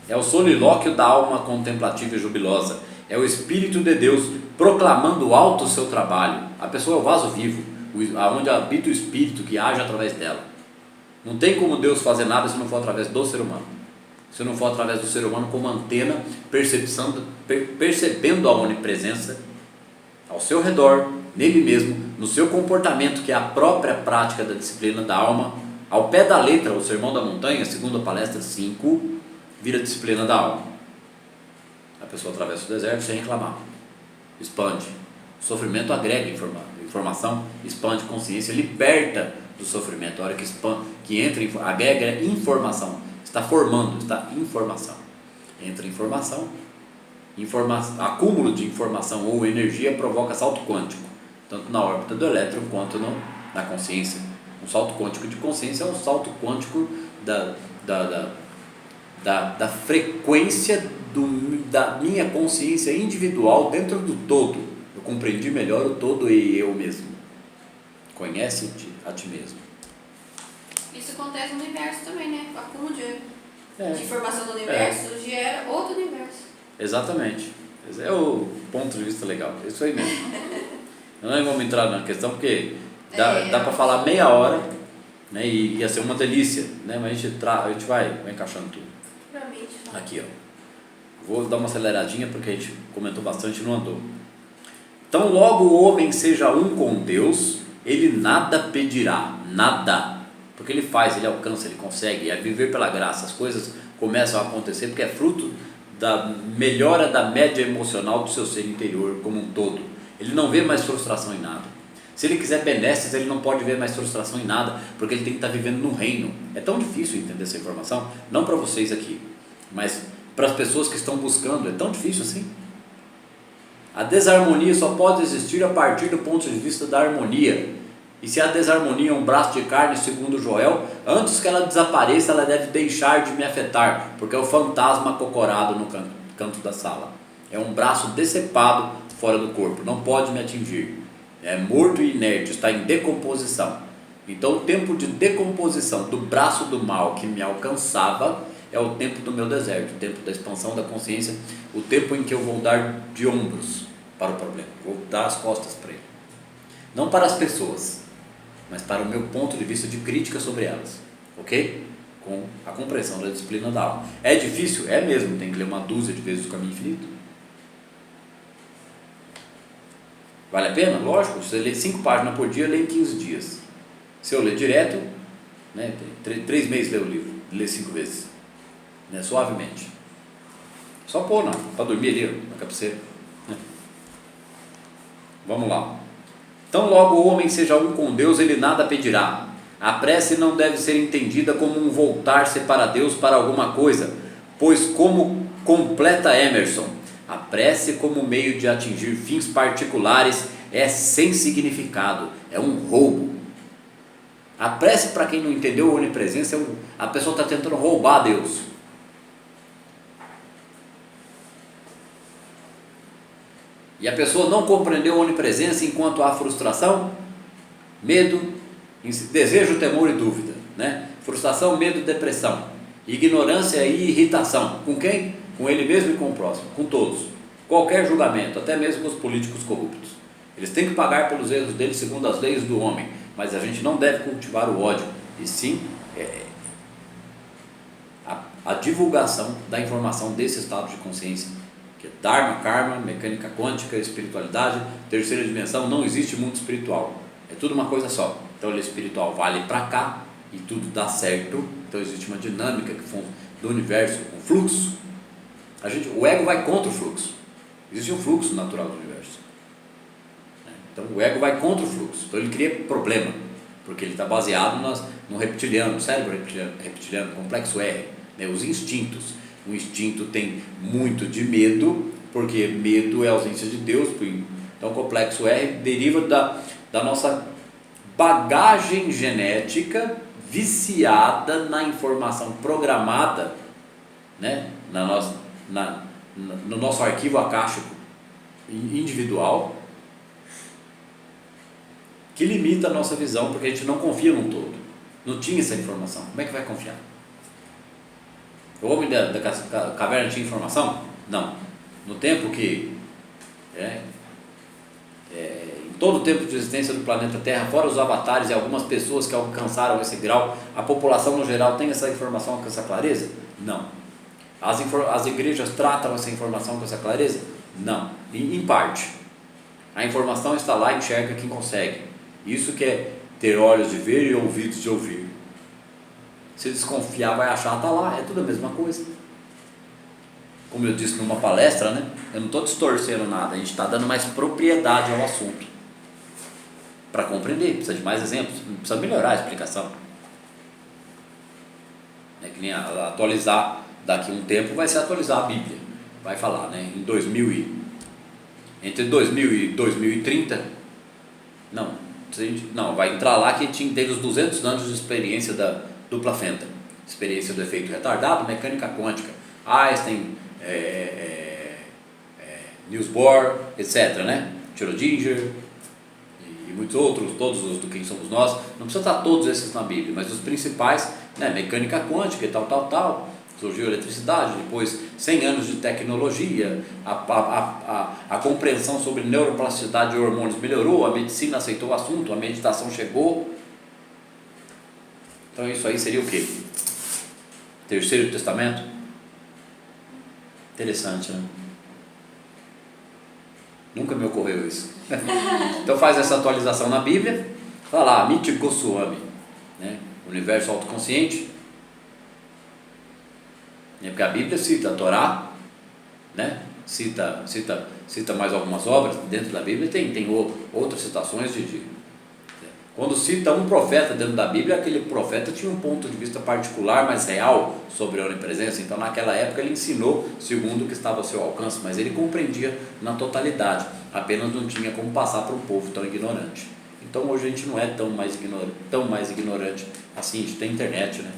É o solilóquio da alma contemplativa e jubilosa. É o Espírito de Deus proclamando alto o seu trabalho. A pessoa é o vaso vivo, onde habita o Espírito que age através dela. Não tem como Deus fazer nada se não for através do ser humano. Se não for através do ser humano como antena, percebendo a onipresença ao seu redor, nele mesmo, no seu comportamento, que é a própria prática da disciplina da alma. Ao pé da letra, o Sermão da Montanha, segundo a palestra 5, vira disciplina da alma. A pessoa atravessa o deserto sem reclamar. Expande. O sofrimento agrega informação, expande consciência, liberta do sofrimento. A hora que entra, agrega informação. Está formando, está informação. Entra informação, acúmulo de informação ou energia provoca salto quântico, tanto na órbita do elétron quanto na consciência. Um salto quântico de consciência é um salto quântico da frequência da minha consciência individual dentro do todo. Eu compreendi melhor o todo e eu mesmo. Conhece-te a ti mesmo. Isso acontece no universo também, né? O acúmulo de informação do universo gera outro universo. Exatamente. Esse é o ponto de vista legal. Isso aí mesmo. Não vamos entrar na questão porque dá para falar meia hora, né, e ia ser uma delícia, né, mas a gente vai encaixando tudo. Aqui, ó. Vou dar uma aceleradinha porque a gente comentou bastante e não andou. Então, logo o homem seja um com Deus, ele nada pedirá, nada. Porque ele faz, ele alcança, ele consegue, é viver pela graça. As coisas começam a acontecer porque é fruto da melhora da média emocional do seu ser interior como um todo. Ele não vê mais frustração em nada. Se ele quiser benesses, ele não pode ver mais frustração em nada, porque ele tem que estar vivendo no reino. É tão difícil entender essa informação, não para vocês aqui, mas para as pessoas que estão buscando, é tão difícil assim. A desarmonia só pode existir a partir do ponto de vista da harmonia. E se a desarmonia é um braço de carne, segundo Joel, antes que ela desapareça, ela deve deixar de me afetar, porque é o fantasma acocorado no canto da sala. É um braço decepado fora do corpo, não pode me atingir. É morto e inerte, está em decomposição. Então o tempo de decomposição do braço do mal que me alcançava é o tempo do meu deserto, o tempo da expansão da consciência, o tempo em que eu vou dar de ombros para o problema, vou dar as costas para ele. Não para as pessoas, mas para o meu ponto de vista de crítica sobre elas, ok? Com a compreensão da disciplina da alma. É difícil? É mesmo, tem que ler uma dúzia de vezes o Caminho Infinito. Vale a pena? Lógico, se você lê 5 páginas por dia, lê em 15 dias. Se eu ler direto, né, 3 meses ler o livro, lê 5 vezes, né, suavemente. Só pôr para dormir ali na cabeceira. Né? Vamos lá. Então logo o homem seja um com Deus, ele nada pedirá. A prece não deve ser entendida como um voltar-se para Deus para alguma coisa, pois como completa Emerson, a prece como meio de atingir fins particulares é sem significado, é um roubo. A prece, para quem não entendeu, a onipresença, a pessoa está tentando roubar Deus. E a pessoa não compreendeu a onipresença enquanto há frustração, medo, desejo, temor e dúvida, né? Frustração, medo, depressão, ignorância e irritação. Com quem? Com ele mesmo e com o próximo, com todos. Qualquer julgamento, até mesmo com os políticos corruptos. Eles têm que pagar pelos erros deles segundo as leis do homem, mas a gente não deve cultivar o ódio, e sim a divulgação da informação desse estado de consciência, que é Dharma, Karma, mecânica quântica, espiritualidade, terceira dimensão. Não existe mundo espiritual, é tudo uma coisa só. Então ele espiritual vale para cá e tudo dá certo. Então existe uma dinâmica do universo, um fluxo. O ego vai contra o fluxo. Existe um fluxo natural do universo. Então o ego vai contra o fluxo. Então ele cria problema, porque ele está baseado no reptiliano, no cérebro reptiliano, complexo R, né? Os instintos. O instinto tem muito de medo, porque medo é ausência de Deus. Então o complexo R deriva da nossa bagagem genética viciada na informação programada, né? No nosso arquivo acástico individual, que limita a nossa visão, porque a gente não confia num todo. Não tinha essa informação, como é que vai confiar? O homem da caverna tinha informação? Não. No tempo que em todo o tempo de existência do planeta Terra, fora os avatares e algumas pessoas que alcançaram esse grau, a população no geral tem essa informação com essa clareza? Não. As igrejas tratam essa informação com essa clareza? Não. Em parte. A informação está lá e enxerga quem consegue. Isso que é ter olhos de ver e ouvidos de ouvir. Se desconfiar, vai achar, está lá, é tudo a mesma coisa. Como eu disse numa palestra, né? Eu não estou distorcendo nada, a gente está dando mais propriedade ao assunto. Para compreender, precisa de mais exemplos, precisa melhorar a explicação. É que nem atualizar, daqui a um tempo vai se atualizar a Bíblia. Vai falar, né? Entre 2000 e 2030, não, vai entrar lá que teve os 200 anos de experiência da dupla fenda, experiência do efeito retardado, mecânica quântica, Einstein, Niels Bohr, etc., né? Schrödinger e muitos outros, todos os do Quem Somos Nós. Não precisa estar todos esses na Bíblia, mas os principais, né? Mecânica quântica e tal, surgiu a eletricidade, depois 100 anos de tecnologia, a compreensão sobre neuroplasticidade e hormônios melhorou, a medicina aceitou o assunto, a meditação chegou. Então isso aí seria o quê? Terceiro Testamento? Interessante, né? Nunca me ocorreu isso. Então faz essa atualização na Bíblia, fala lá, Michi Goswami, né? Universo autoconsciente. Porque a Bíblia cita a Torá, né? Cita mais algumas obras dentro da Bíblia, tem outras citações quando cita um profeta dentro da Bíblia, aquele profeta tinha um ponto de vista particular, mais real, sobre a onipresença. Então naquela época ele ensinou segundo o que estava ao seu alcance, mas ele compreendia na totalidade, apenas não tinha como passar para um povo tão ignorante. Então hoje a gente não é tão mais ignorante assim, a gente tem internet, né?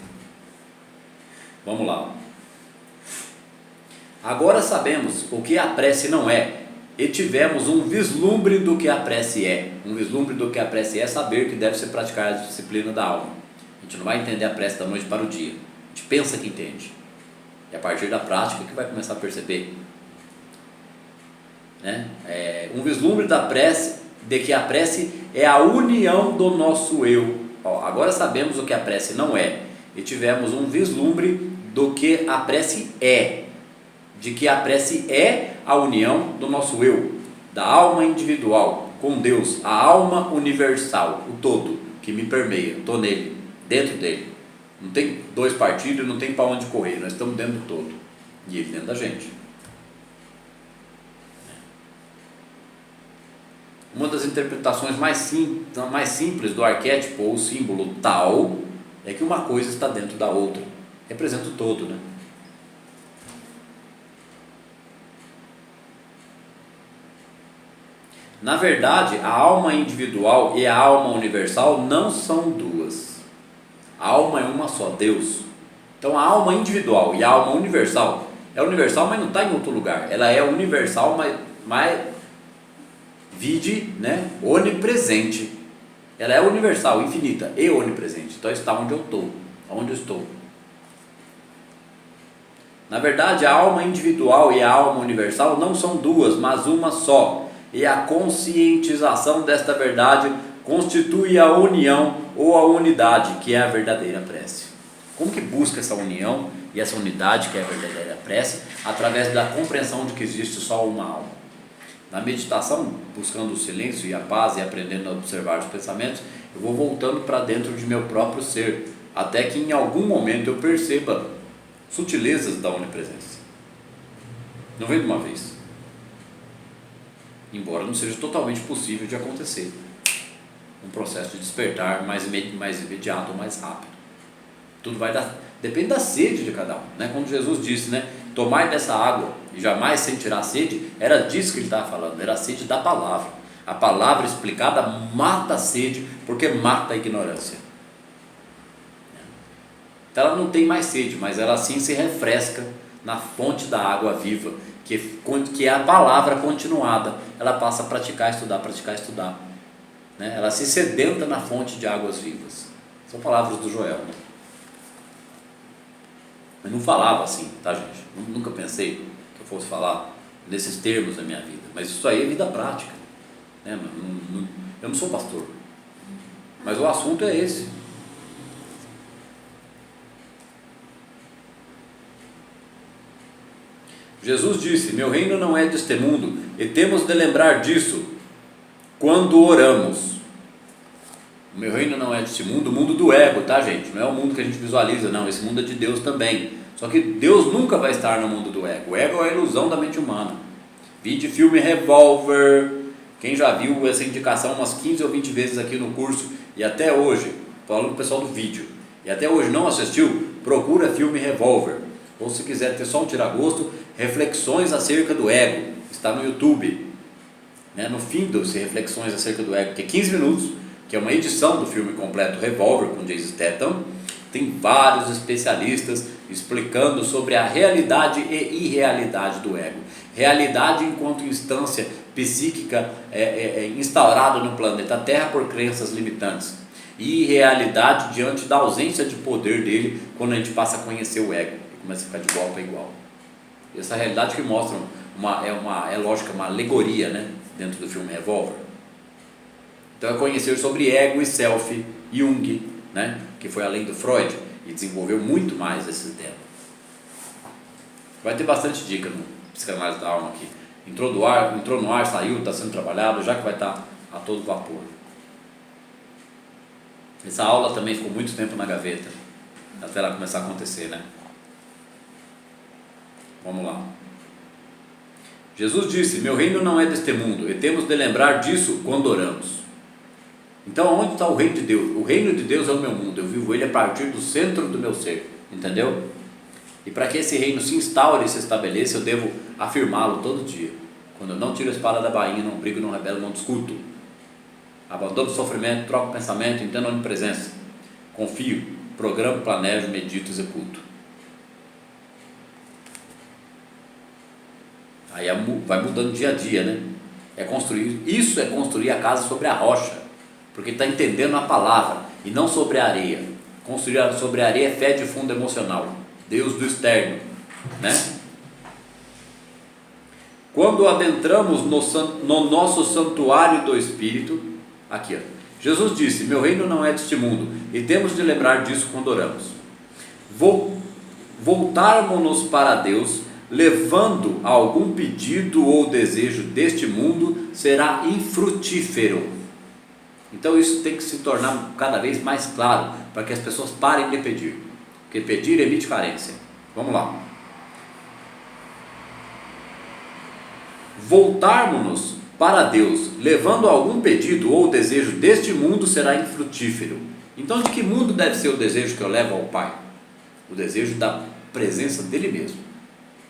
Vamos lá. Agora sabemos o que a prece não é, e tivemos um vislumbre do que a prece é. Um vislumbre do que a prece é saber que deve ser praticar a disciplina da alma. A gente não vai entender a prece da noite para o dia. A gente pensa que entende. E a partir da prática que vai começar a perceber. Né? Um vislumbre da prece, de que a prece é a união do nosso eu. Agora sabemos o que a prece não é, e tivemos um vislumbre do que a prece é. De que a prece é a união do nosso eu, da alma individual com Deus, a alma universal, o todo, que me permeia, estou nele, dentro dele. Não tem dois partidos, não tem para onde correr, nós estamos dentro do todo, e ele dentro da gente. Uma das interpretações mais simples do arquétipo ou símbolo tal é que uma coisa está dentro da outra, representa o todo, né? Na verdade, a alma individual e a alma universal não são duas. A alma é uma só, Deus. Então a alma individual e a alma universal é universal, mas não está em outro lugar. Ela é universal, mas vide, né, onipresente. Ela é universal, infinita e onipresente. Então está onde eu estou, onde eu estou. Na verdade, a alma individual e a alma universal não são duas, mas uma só. E a conscientização desta verdade constitui a união ou a unidade, que é a verdadeira prece. Como que busca essa união e essa unidade, que é a verdadeira prece? Através da compreensão de que existe só uma alma. Na meditação, buscando o silêncio e a paz e aprendendo a observar os pensamentos, eu vou voltando para dentro de meu próprio ser, até que em algum momento eu perceba sutilezas da onipresença. Não vem de uma vez. Embora não seja totalmente possível de acontecer. Um processo de despertar mais imediato ou mais rápido. Tudo depende da sede de cada um. Né? Quando Jesus disse, né, tomai dessa água e jamais sentirá sede, era disso que ele estava falando, era a sede da palavra. A palavra explicada mata a sede, porque mata a ignorância. Então ela não tem mais sede, mas ela sim se refresca na fonte da água viva, que é a palavra continuada. Ela passa a praticar, estudar, né? Ela se sedenta na fonte de águas vivas. São palavras do Joel, né? Eu não falava assim, tá, gente? Nunca pensei que eu fosse falar nesses termos na minha vida, mas isso aí é vida prática, né? Eu não sou pastor, mas o assunto é esse. Jesus disse, meu reino não é deste mundo, e temos de lembrar disso quando oramos. O meu reino não é deste mundo, o mundo do ego, tá, gente? Não é o mundo que a gente visualiza, não, esse mundo é de Deus também. Só que Deus nunca vai estar no mundo do ego. O ego é a ilusão da mente humana. Vídeo filme Revolver, quem já viu essa indicação umas 15 ou 20 vezes aqui no curso, e até hoje, falando com o pessoal do vídeo, e até hoje não assistiu, procura filme Revolver. Ou se quiser ter só um tiragosto, reflexões acerca do ego, está no YouTube, né? No fim desse reflexões acerca do ego, que é 15 minutos, que é uma edição do filme completo Revolver com Jason Statham, tem vários especialistas explicando sobre a realidade e irrealidade do ego. Realidade enquanto instância psíquica instaurada no planeta Terra por crenças limitantes, e irrealidade diante da ausência de poder dele quando a gente passa a conhecer o ego e começa a ficar de igual para igual. Essa realidade que mostra lógico, uma alegoria, né, dentro do filme Revolver. Então é conhecer sobre ego e self, Jung, né, que foi além do Freud e desenvolveu muito mais esse tema. Vai ter bastante dica no Psicanálise da Alma aqui. Entrou no ar, saiu, está sendo trabalhado, já que vai estar a todo vapor. Essa aula também ficou muito tempo na gaveta, até ela começar a acontecer, né? Vamos lá. Jesus disse, meu reino não é deste mundo, e temos de lembrar disso quando oramos. Então, onde está o reino de Deus? O reino de Deus é o meu mundo, eu vivo ele a partir do centro do meu ser, entendeu? E para que esse reino se instaure e se estabeleça, eu devo afirmá-lo todo dia. Quando eu não tiro a espada da bainha, não brigo, não rebelo, não discuto. Abandono o sofrimento, troco o pensamento, entendo a onipresença. Confio, programo, planejo, medito, executo. Aí vai mudando dia a dia, né? Isso é construir a casa sobre a rocha, porque está entendendo a palavra e não sobre a areia. Construir sobre a areia é fé de fundo emocional, Deus do externo, né? Quando adentramos no nosso santuário do Espírito, aqui, ó, Jesus disse: meu reino não é deste mundo, e temos de lembrar disso quando oramos. Voltarmos-nos para Deus, levando algum pedido ou desejo deste mundo, será infrutífero. Então isso tem que se tornar cada vez mais claro, para que as pessoas parem de pedir, porque pedir emite carência. Vamos lá. Voltarmos-nos para Deus, levando algum pedido ou desejo deste mundo, será infrutífero. Então de que mundo deve ser o desejo que eu levo ao Pai? O desejo da presença dele mesmo.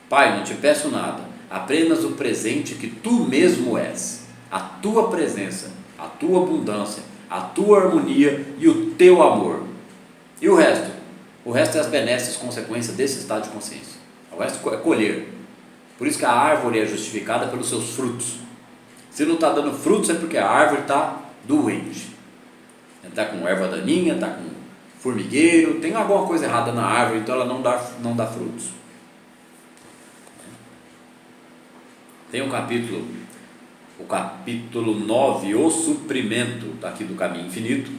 Pai, não te peço nada, apenas o presente que tu mesmo és, a tua presença, a tua abundância, a tua harmonia e o teu amor. E o resto? O resto é as benesses consequências desse estado de consciência. O resto é colher. Por isso que a árvore é justificada pelos seus frutos. Se não está dando frutos é porque a árvore está doente. Está com erva daninha, está com formigueiro, tem alguma coisa errada na árvore, então ela não dá frutos. Tem o capítulo 9, o suprimento, aqui do Caminho Infinito.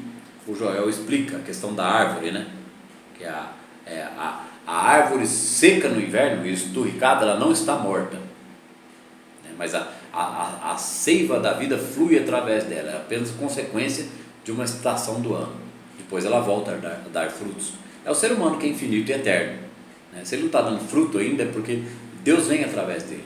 O Joel explica a questão da árvore, né? Que a árvore seca no inverno e esturricada, ela não está morta, né? Mas a seiva da vida flui através dela, é apenas consequência de uma estação do ano. Depois ela volta a dar frutos. É o ser humano que é infinito e eterno, né? Se ele não está dando fruto ainda é porque Deus vem através dele.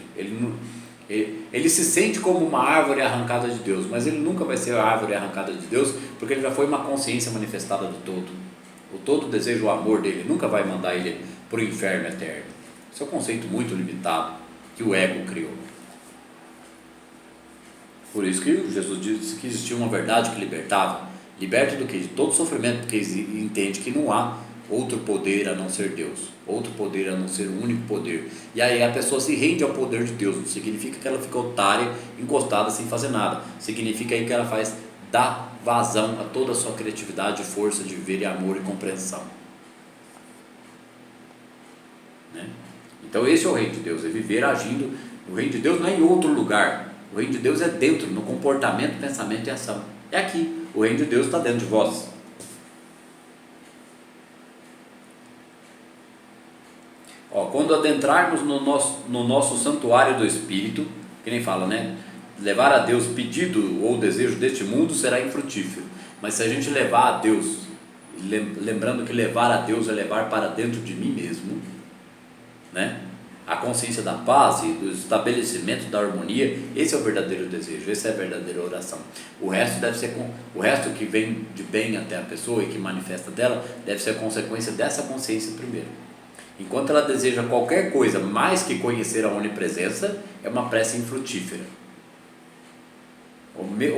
Ele se sente como uma árvore arrancada de Deus, mas ele nunca vai ser a árvore arrancada de Deus, porque ele já foi uma consciência manifestada do todo. O todo deseja o amor dele, nunca vai mandar ele para o inferno eterno. Esse é um conceito muito limitado que o ego criou. Por isso que Jesus disse que existia uma verdade que libertava. Liberta do que? De todo sofrimento, porque entende que não há outro poder a não ser Deus, outro poder a não ser o único poder. E aí a pessoa se rende ao poder de Deus. Não significa que ela fica otária, encostada sem fazer nada. Significa aí que ela dá vazão a toda a sua criatividade, força de viver, e amor e compreensão, né? Então esse é o reino de Deus, é viver agindo. O reino de Deus não é em outro lugar, o reino de Deus é dentro, no comportamento, pensamento e ação. É aqui, o reino de Deus está dentro de vós. Quando adentrarmos no nosso santuário do Espírito, que nem fala, né? Levar a Deus pedido ou desejo deste mundo será infrutífero. Mas se a gente levar a Deus, lembrando que levar a Deus é levar para dentro de mim mesmo, né? A consciência da paz e do estabelecimento da harmonia, esse é o verdadeiro desejo, essa é a verdadeira oração. O resto que vem de bem até a pessoa e que manifesta dela, deve ser a consequência dessa consciência primeiro. Enquanto ela deseja qualquer coisa mais que conhecer a onipresença, é uma prece infrutífera,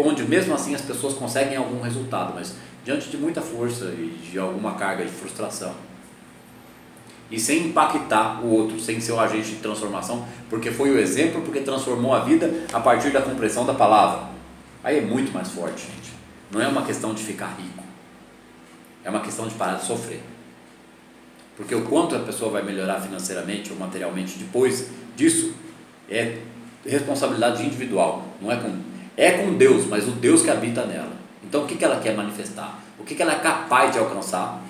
onde mesmo assim as pessoas conseguem algum resultado, mas diante de muita força e de alguma carga de frustração, e sem impactar o outro, sem ser o agente de transformação, porque foi o exemplo, porque transformou a vida a partir da compreensão da palavra. Aí é muito mais forte, gente. Não é uma questão de ficar rico, é uma questão de parar de sofrer. Porque o quanto a pessoa vai melhorar financeiramente ou materialmente depois disso é responsabilidade individual, não é com Deus, mas o Deus que habita nela. Então o que ela quer manifestar? O que ela é capaz de alcançar?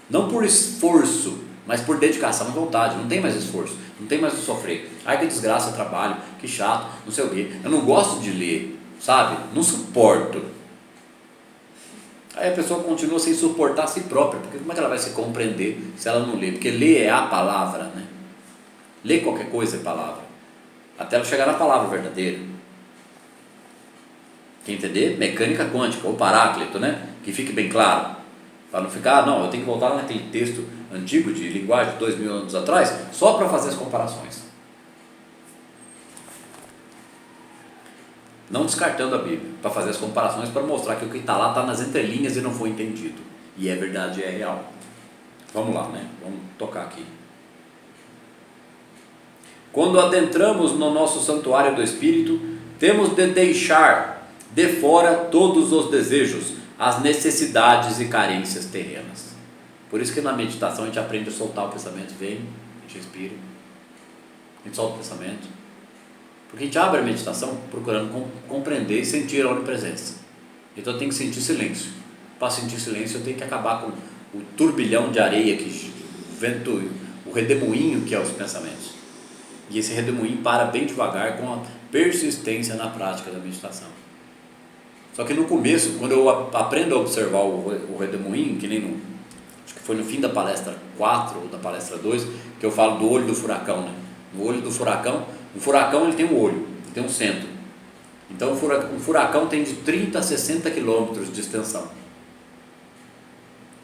Não por esforço, mas por dedicação e vontade. Não tem mais esforço, não tem mais o sofrer. Ai, que desgraça, trabalho, que chato, não sei o quê. Eu não gosto de ler, sabe? Não suporto. Aí a pessoa continua sem suportar a si própria, porque como é que ela vai se compreender se ela não lê? Porque ler é a palavra, né? Ler qualquer coisa é palavra, até ela chegar na palavra verdadeira. Quer entender? Mecânica quântica, ou Paráclito, né? Que fique bem claro, para não ficar, não, eu tenho que voltar naquele texto antigo de linguagem de 2000 anos atrás, só para fazer as comparações. não descartando a Bíblia, para fazer as comparações, para mostrar que o que está lá está nas entrelinhas e não foi entendido. E é verdade, é real. Vamos lá, né? Vamos tocar aqui. Quando adentramos no nosso santuário do Espírito, temos de deixar de fora todos os desejos, as necessidades e carências terrenas. Por isso que na meditação a gente aprende a soltar o pensamento, vem, a gente respira, a gente solta o pensamento, porque a gente abre a meditação procurando compreender e sentir a onipresença. Então eu tenho que sentir silêncio. Para sentir silêncio eu tenho que acabar com o turbilhão de areia que vento, o redemoinho que é os pensamentos. E esse redemoinho para bem devagar com a persistência na prática da meditação. Só que no começo, quando eu aprendo a observar o redemoinho, que nem acho que foi no fim da palestra 4 ou da palestra 2, que eu falo do olho do furacão, né? No olho do furacão, o furacão ele tem um olho, ele tem um centro. Então um furacão tem de 30 a 60 quilômetros de extensão.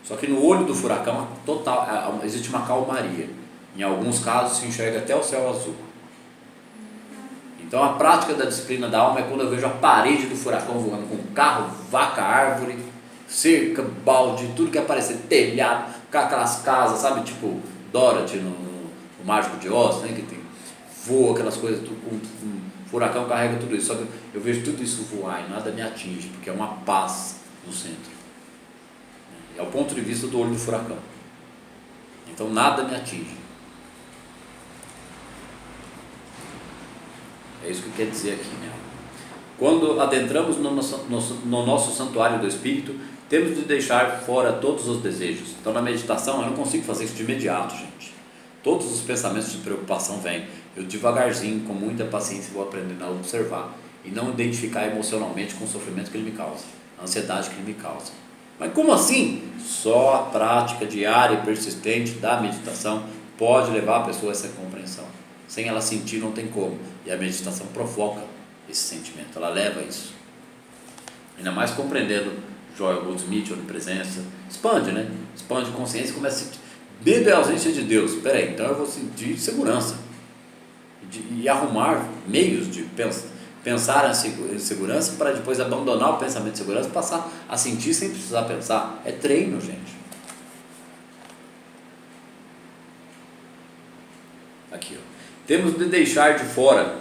Só que no olho do furacão total, existe uma calmaria. Em alguns casos se enxerga até o céu azul. Então a prática da disciplina da alma é quando eu vejo a parede do furacão voando com carro, vaca, árvore, cerca, balde, tudo que aparecer, telhado, com aquelas casas, sabe, tipo Dorothy no Mágico de Oz, né, que tem, voa aquelas coisas, um furacão carrega tudo isso, só que eu vejo tudo isso voar e nada me atinge, porque é uma paz no centro. É o ponto de vista do olho do furacão. Então nada me atinge. É isso que quer dizer aqui, né? Quando adentramos no nosso santuário do Espírito, temos de deixar fora todos os desejos. Então na meditação eu não consigo fazer isso de imediato, gente. Todos os pensamentos de preocupação vêm. Eu devagarzinho, com muita paciência, vou aprendendo a observar e não identificar emocionalmente com o sofrimento que ele me causa, a ansiedade que ele me causa. Mas como assim? Só a prática diária e persistente da meditação pode levar a pessoa a essa compreensão. Sem ela sentir não tem como. E a meditação provoca esse sentimento, ela leva a isso. Ainda mais compreendendo Joel Goldsmith, onipresença, expande, né? Expande consciência e começa a sentir. Medo é a ausência de Deus. Espera aí, então eu vou sentir segurança. E arrumar meios de pensar em segurança para depois abandonar o pensamento de segurança e passar a sentir sem precisar pensar. É treino, gente. Aqui, ó. Temos de deixar de fora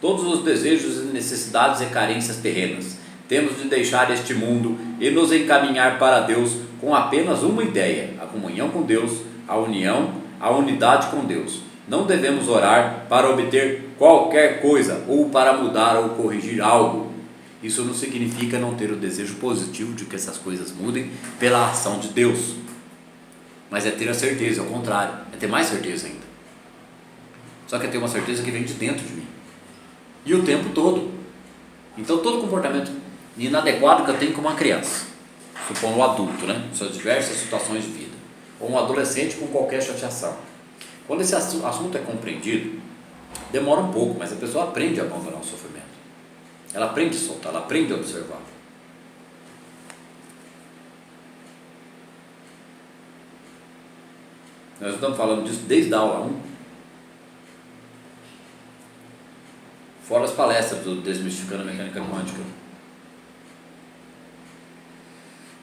todos os desejos e necessidades e carências terrenas. Temos de deixar este mundo e nos encaminhar para Deus com apenas uma ideia: a comunhão com Deus, a união, a unidade com Deus. Não devemos orar para obter qualquer coisa ou para mudar ou corrigir algo. Isso não significa não ter o desejo positivo de que essas coisas mudem pela ação de Deus, mas é ter a certeza, ao contrário, é ter mais certeza ainda. Só que é ter uma certeza que vem de dentro de mim e o tempo todo. Então todo comportamento inadequado que eu tenho com uma criança, supondo um adulto, né, em suas diversas situações de vida, ou um adolescente com qualquer chateação, quando esse assunto é compreendido, demora um pouco, mas a pessoa aprende a abandonar o sofrimento, ela aprende a soltar, ela aprende a observar. Nós estamos falando disso desde a aula 1, fora as palestras do Desmistificando a Mecânica Quântica.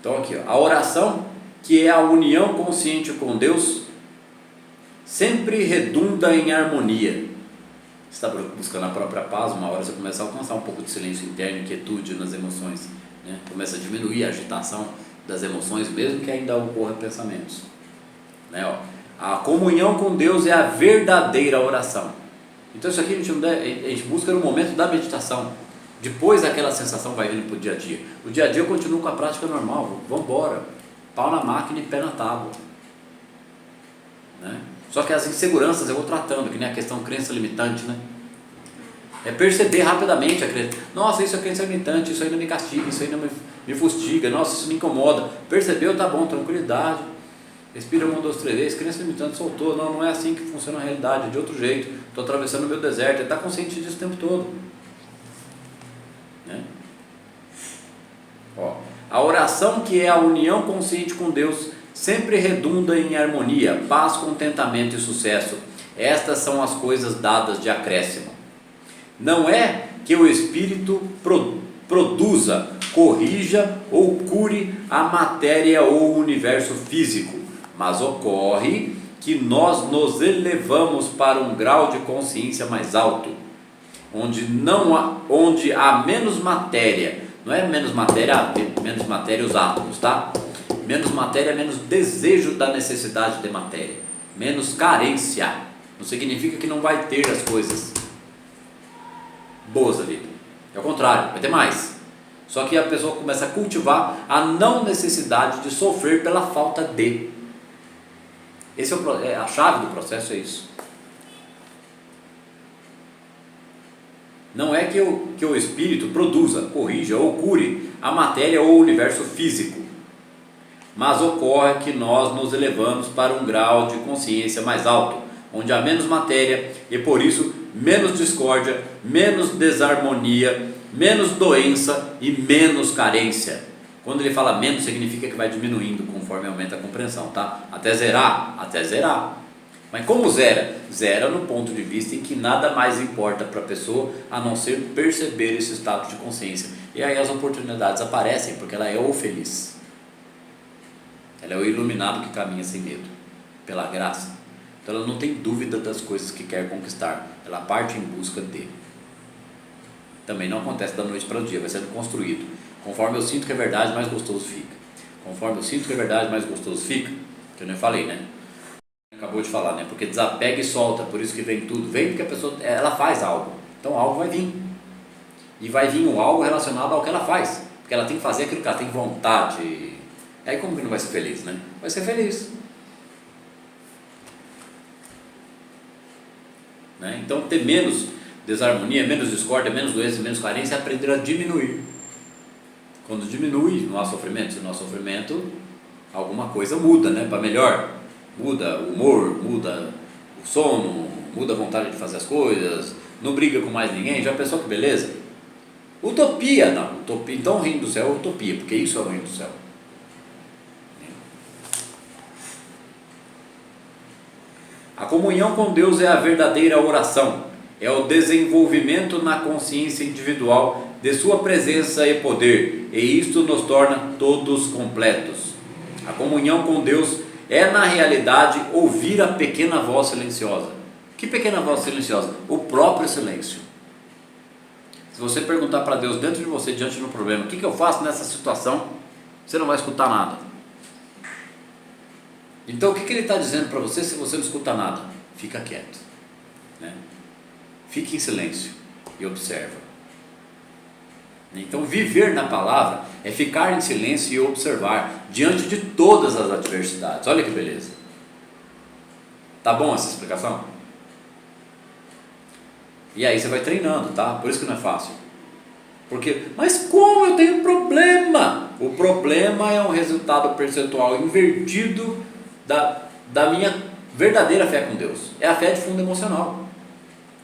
Então aqui, ó, a oração, que é a união consciente com Deus, sempre redunda em harmonia. Você está buscando a própria paz, uma hora você começa a alcançar um pouco de silêncio interno, quietude nas emoções, né? Começa a diminuir a agitação das emoções, mesmo que ainda ocorra pensamentos, né? Ó, a comunhão com Deus é a verdadeira oração. Então isso aqui a gente busca no momento da meditação. Depois aquela sensação vai vindo para o dia a dia. O dia a dia eu continuo com a prática normal, vamos embora, pau na máquina e pé na tábua, né? Só que as inseguranças eu vou tratando, que nem a questão crença limitante, né? É perceber rapidamente a crença. Nossa, isso é crença limitante, isso ainda me castiga, isso ainda me fustiga, nossa, isso me incomoda. Percebeu, tá bom, tranquilidade. Respira 1, 2, 3 vezes, crença limitante soltou. Não é assim que funciona a realidade, é de outro jeito. Estou atravessando o meu deserto, ele está consciente disso o tempo todo, né? Ó, a oração, que é a união consciente com Deus, sempre redunda em harmonia, paz, contentamento e sucesso. Estas são as coisas dadas de acréscimo. Não é que o Espírito produza, corrija ou cure a matéria ou o universo físico, mas ocorre que nós nos elevamos para um grau de consciência mais alto, onde há menos matéria, não é menos matéria os átomos, tá? Menos matéria, menos desejo da necessidade de matéria, menos carência. Não significa que não vai ter as coisas boas da vida, é o contrário, vai ter mais. Só que a pessoa começa a cultivar a não necessidade de sofrer pela falta de. Esse é a chave do processo, é isso. Não é que o Espírito produza, corrija ou cure a matéria ou o universo físico, mas ocorre que nós nos elevamos para um grau de consciência mais alto, onde há menos matéria e por isso menos discórdia, menos desarmonia, menos doença e menos carência. Quando ele fala menos, significa que vai diminuindo conforme aumenta a compreensão, tá? Até zerar. Mas como zera? Zera no ponto de vista em que nada mais importa para a pessoa a não ser perceber esse estado de consciência. E aí as oportunidades aparecem, porque ela é o feliz. Ela é o iluminado que caminha sem medo, pela graça. Então ela não tem dúvida das coisas que quer conquistar, ela parte em busca de. Também não acontece da noite para o dia, vai sendo construído. Conforme eu sinto que é verdade, mais gostoso fica. Conforme eu sinto que é verdade, mais gostoso fica. Que eu nem falei, né? Acabou de falar, né? Porque desapega e solta, por isso que vem tudo. Vem porque a pessoa, ela faz algo, então algo vai vir. E vai vir um algo relacionado ao que ela faz, porque ela tem que fazer aquilo que ela tem vontade. E aí como que não vai ser feliz, né? Vai ser feliz. Né? Então ter menos desarmonia, menos discórdia, menos doença, menos carência é aprender a diminuir. Quando diminui, não há sofrimento. Se não há sofrimento, alguma coisa muda, né? Para melhor. Muda o humor, muda o sono, muda a vontade de fazer as coisas, não briga com mais ninguém. Já pensou que beleza? Utopia, não. Utopia, então o reino do céu é utopia, porque isso é o reino do céu. A comunhão com Deus é a verdadeira oração, é o desenvolvimento na consciência individual de sua presença e poder, e isto nos torna todos completos. A comunhão com Deus é na realidade ouvir a pequena voz silenciosa. Que pequena voz silenciosa? O próprio silêncio. Se você perguntar para Deus dentro de você, diante do problema, o que eu faço nessa situação? Você não vai escutar nada. Então o que ele está dizendo para você se você não escuta nada? Fica quieto, né? Fique em silêncio e observa. Então viver na palavra é ficar em silêncio e observar diante de todas as adversidades. Olha que beleza. Tá bom essa explicação? E aí você vai treinando, tá? Por isso que não é fácil. Mas como eu tenho problema? O problema é um resultado percentual invertido da minha verdadeira fé com Deus. É a fé de fundo emocional.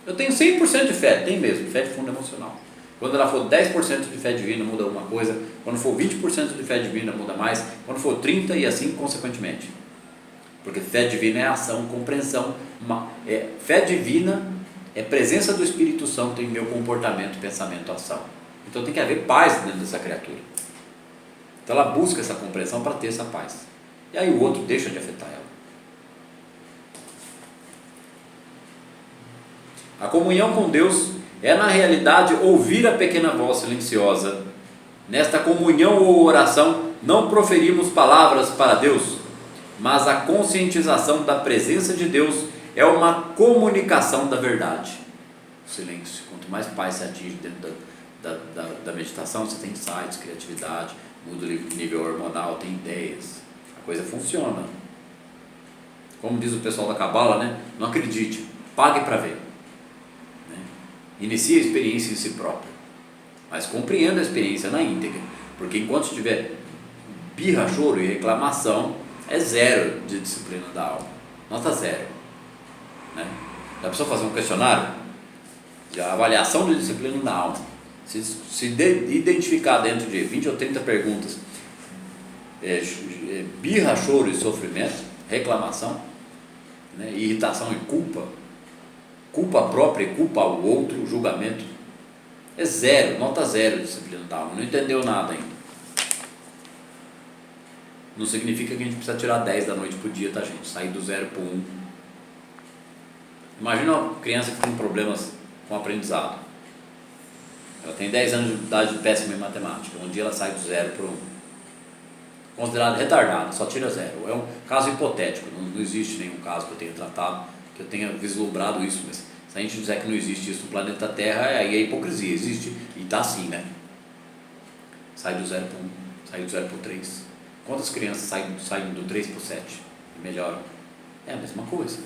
Eu tenho 100% de fé, tem mesmo, fé de fundo emocional. Quando ela for 10% de fé divina, muda alguma coisa. Quando for 20% de fé divina, muda mais. Quando for 30% e assim consequentemente. Porque fé divina é ação, compreensão. Fé divina é presença do Espírito Santo em meu comportamento, pensamento, ação. Então tem que haver paz dentro dessa criatura. Então ela busca essa compreensão para ter essa paz. E aí o outro deixa de afetar ela. A comunhão com Deus é na realidade ouvir a pequena voz silenciosa. Nesta comunhão ou oração não proferimos palavras para Deus, mas a conscientização da presença de Deus é uma comunicação da verdade. Silêncio. Quanto mais paz se atinge dentro da meditação, você tem insights, criatividade, muda o nível hormonal, tem ideias. A coisa funciona. Como diz o pessoal da Cabala, né? Não acredite, pague para ver. Inicie a experiência em si próprio, mas compreenda a experiência na íntegra, porque enquanto tiver birra, choro e reclamação, é zero de disciplina da alma, nota zero, né? Dá para fazer um questionário de avaliação de disciplina da alma, se identificar dentro de 20 ou 30 perguntas, birra, choro e sofrimento, reclamação, né? Irritação e culpa própria e culpa ao outro, julgamento, É 0, nota 0 de disciplina da alma, não entendeu nada ainda. Não significa que a gente precisa tirar 10 da noite por dia, tá, gente? Sair do 0 para o 1. Imagina uma criança que tem problemas com aprendizado. Ela tem 10 anos de idade péssima em matemática. Um dia ela sai do 0 para o 1. Considerado retardado, só tira 0. É um caso hipotético, não existe nenhum caso que eu tenha tratado, que eu tenha vislumbrado isso. Mas se a gente disser que não existe isso no planeta Terra, aí é hipocrisia. Existe, e está assim, né? Sai do 0 para o 1, sai do 0 para o 3. Quantas crianças saem do 3 para o 7 e melhoram? É a mesma coisa.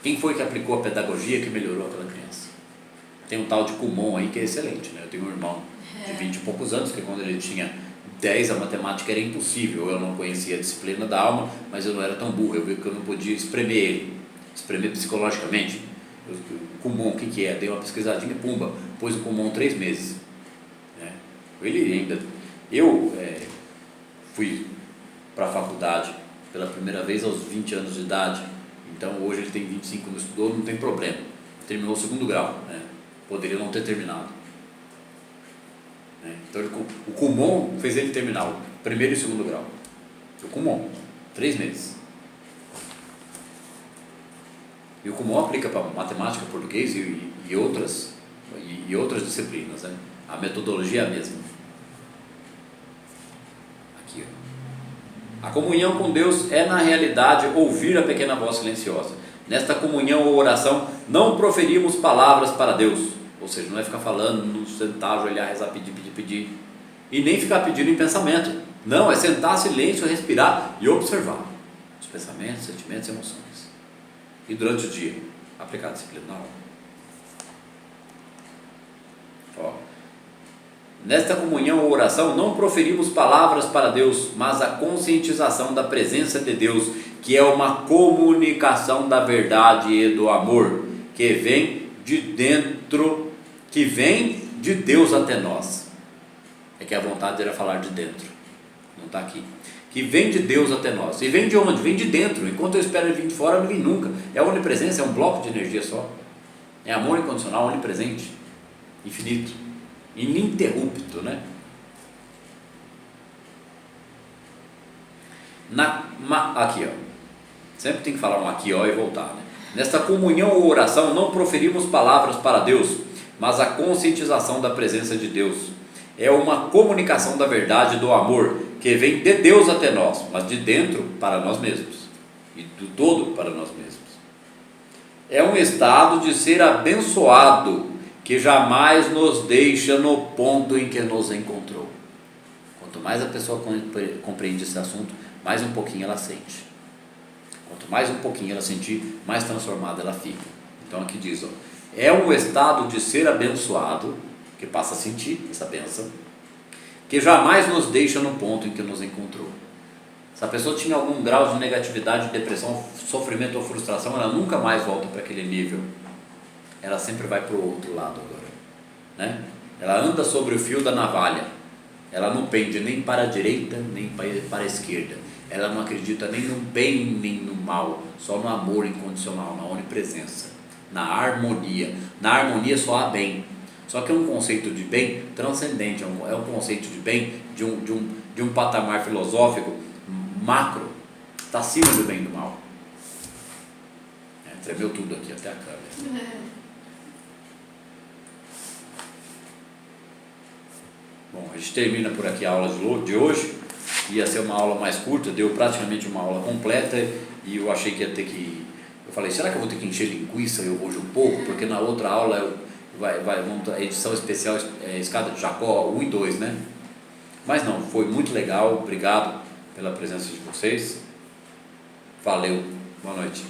Quem foi que aplicou a pedagogia que melhorou aquela criança? Tem um tal de Kumon aí que é excelente, né? Eu tenho um irmão de 20 e poucos anos que quando ele tinha 10 a matemática era impossível. Eu não conhecia a disciplina da alma, mas eu não era tão burro. Eu vi que eu não podia espremer ele, espremer psicologicamente. O Kumon, o que é? Dei uma pesquisadinha, pumba, pôs o Kumon 3 meses. Ele ainda... Eu fui para a faculdade pela primeira vez aos 20 anos de idade, então hoje ele tem 25, não estudou, não tem problema, terminou o 2º grau, né? Poderia não ter terminado, né? Então o Kumon fez ele terminar o 1º e 2º grau, o Kumon, 3 meses. E o Kumon aplica para matemática, português e outras disciplinas, né? A metodologia é a mesma. A comunhão com Deus é, na realidade, ouvir a pequena voz silenciosa. Nesta comunhão ou oração, não proferimos palavras para Deus. Ou seja, não é ficar falando, não sentar, ajoelhar, rezar, pedir. E nem ficar pedindo em pensamento. Não, é sentar, silêncio, respirar e observar os pensamentos, sentimentos e emoções. E durante o dia, aplicar a disciplina na alma. Nesta comunhão ou oração, não proferimos palavras para Deus, mas a conscientização da presença de Deus, que é uma comunicação da verdade e do amor, que vem de dentro, que vem de Deus até nós. É que a vontade era falar de dentro, não está aqui. Que vem de Deus até nós. E vem de onde? Vem de dentro. Enquanto eu espero ele vir de fora, não vem nunca. É onipresença, é um bloco de energia só. É amor incondicional, onipresente, infinito, ininterrupto, né? Aqui, ó. Sempre tem que falar um aqui, ó, e voltar, né? Nesta comunhão ou oração, não proferimos palavras para Deus, mas a conscientização da presença de Deus. É uma comunicação da verdade e do amor, que vem de Deus até nós, mas de dentro para nós mesmos, e do todo para nós mesmos. É um estado de ser abençoado, que jamais nos deixa no ponto em que nos encontrou. Quanto mais a pessoa compreende esse assunto, mais um pouquinho ela sente. Quanto mais um pouquinho ela sentir, mais transformada ela fica. Então aqui diz, ó, é um estado de ser abençoado, que passa a sentir essa bênção, que jamais nos deixa no ponto em que nos encontrou. Se a pessoa tinha algum grau de negatividade, depressão, sofrimento ou frustração, ela nunca mais volta para aquele nível. Ela sempre vai para o outro lado agora, né? Ela anda sobre o fio da navalha. Ela não pende nem para a direita, nem para a esquerda. Ela não acredita nem no bem, nem no mal, só no amor incondicional, na onipresença, na harmonia. Na harmonia só há bem. Só que é um conceito de bem transcendente, é um conceito de bem de um patamar filosófico macro, está acima do bem e do mal. Tremeu tudo aqui, até a câmera. Bom, a gente termina por aqui a aula de hoje. Ia ser uma aula mais curta, deu praticamente uma aula completa e eu achei que ia ter que... Eu falei, será que eu vou ter que encher linguiça hoje um pouco? Porque na outra aula vamos a edição especial, Escada de Jacó 1 e 2, né? Mas não, foi muito legal, obrigado pela presença de vocês. Valeu, boa noite.